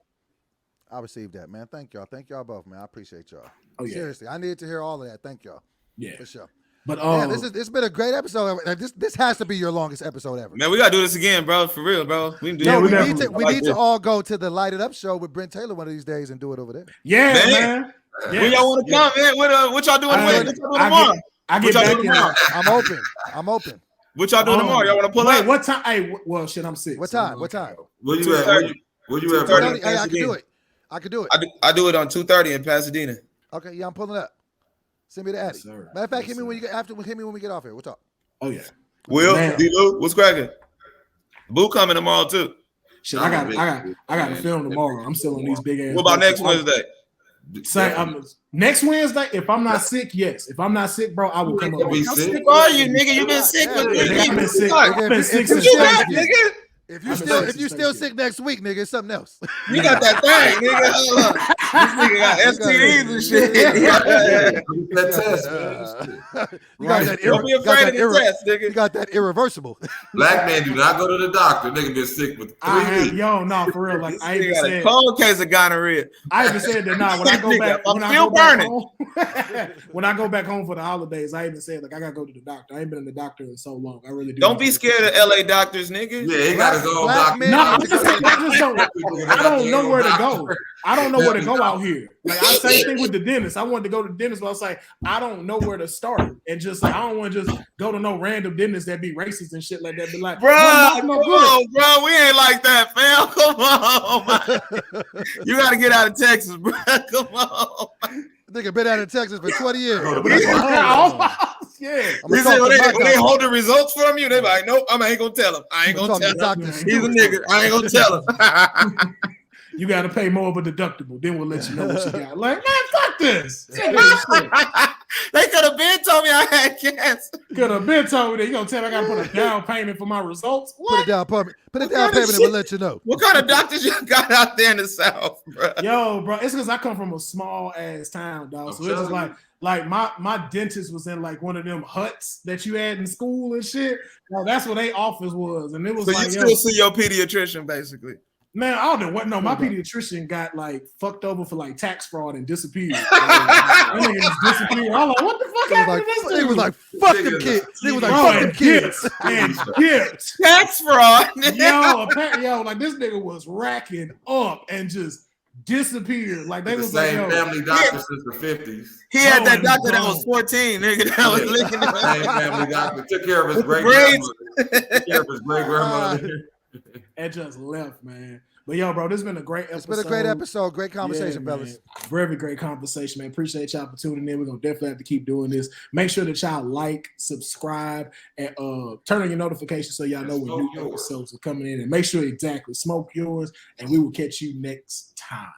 I received that, man. Thank y'all. Thank y'all both, man. I appreciate y'all. Oh, yeah. Seriously, I needed to hear all of that. Thank y'all. Yeah, for sure. But it's been a great episode. This has to be your longest episode ever. Man, we gotta do this again, bro. For real, bro. We need to all go to the Light It Up show with Brent Taylor one of these days and do it over there. Yeah, man. Yes. When y'all want to come, man? What y'all doing tomorrow? I'm open. What y'all doing tomorrow? Y'all want to pull up? What time? Hey, well, shit, I'm sick. What time? What time? Where you at? Where you at? Hey, I can do it. I do it on 2:30 in Pasadena. Okay, yeah, I'm pulling up. Send me the Addy. Matter of fact, hit me when we get off here. We'll talk. Oh yeah. Will, D-Lou, what's cracking? Boo coming tomorrow too. Shit, I got to film tomorrow. I'm still on these big ass. What about next Wednesday? Next Wednesday, if I'm not sick, yes. If I'm not sick, bro, I will come up. How sick are you, nigga? You been sick with me. I've been sick. I've been sick since nigga. If you still sick next week, nigga, it's something else. You got that thing, nigga. Hold up. This nigga got STDs and shit. Don't be afraid of the test, nigga. You got that irreversible. Black man do not go to the doctor. Nigga been sick with 3 weeks. Yo, no, for real. Like, I even got said, a cold case of gonorrhea. I even said that when I go back, when I go back home for the holidays, I even said, like, I gotta go to the doctor. I ain't been in the doctor in so long. I really do. Don't be scared of LA doctors, nigga. Yeah, he gotta go. No, I don't know where to go. I don't know where to go out here. Like, I same thing with the dentist. I wanted to go to the dentist, but I was like, I don't know where to start. And just like, I don't want to just go to no random dentist that be racist and shit like that. Be like, bro, come on, bro. We ain't like that, fam. Come on, man. You got to get out of Texas, bro. Come on. Nigga been out of Texas for 20 years. Yeah. When they hold the results from you, they be like, nope, I ain't gonna tell him. I ain't gonna tell him. He's a nigga. I ain't gonna tell him. You got to pay more of a deductible. Then we'll let you know what you got. Like, man, fuck this. They could have been told me I had cancer. Could have been told me that. You gonna tell me I gotta put a down payment for my results? What? Put a down payment. Put a down payment and we'll let you know. What kind of doctors you got out there in the South, bro? Yo, bro, it's because I come from a small ass town, dog. So it's just like my dentist was in like one of them huts that you had in school and shit. Now, that's what their office was, and it was So like, you still see your pediatrician, basically. Man, I don't know what. No, my pediatrician got like fucked over for like tax fraud and disappeared. That nigga just disappeared. I'm like, what the fuck happened to this dude? He was like, fuck them kids. He was like, fuck them kids. And gifts. Tax fraud. Yo, like this nigga was racking up and just disappeared. Like they was same like, family doctor since the 50s. He had that doctor that was 14, nigga. That was licking the same family doctor. Took care of his great grandmother. Took care of his great grandmother. And just left, man. But yo, bro, this has been a great episode. It's been a great episode. Great conversation, fellas. Man. Very great conversation, man. Appreciate y'all for tuning in. We're gonna definitely have to keep doing this. Make sure that y'all like, subscribe, and turn on your notifications so y'all know when new episodes are coming in. And make sure smoke yours, and we will catch you next time.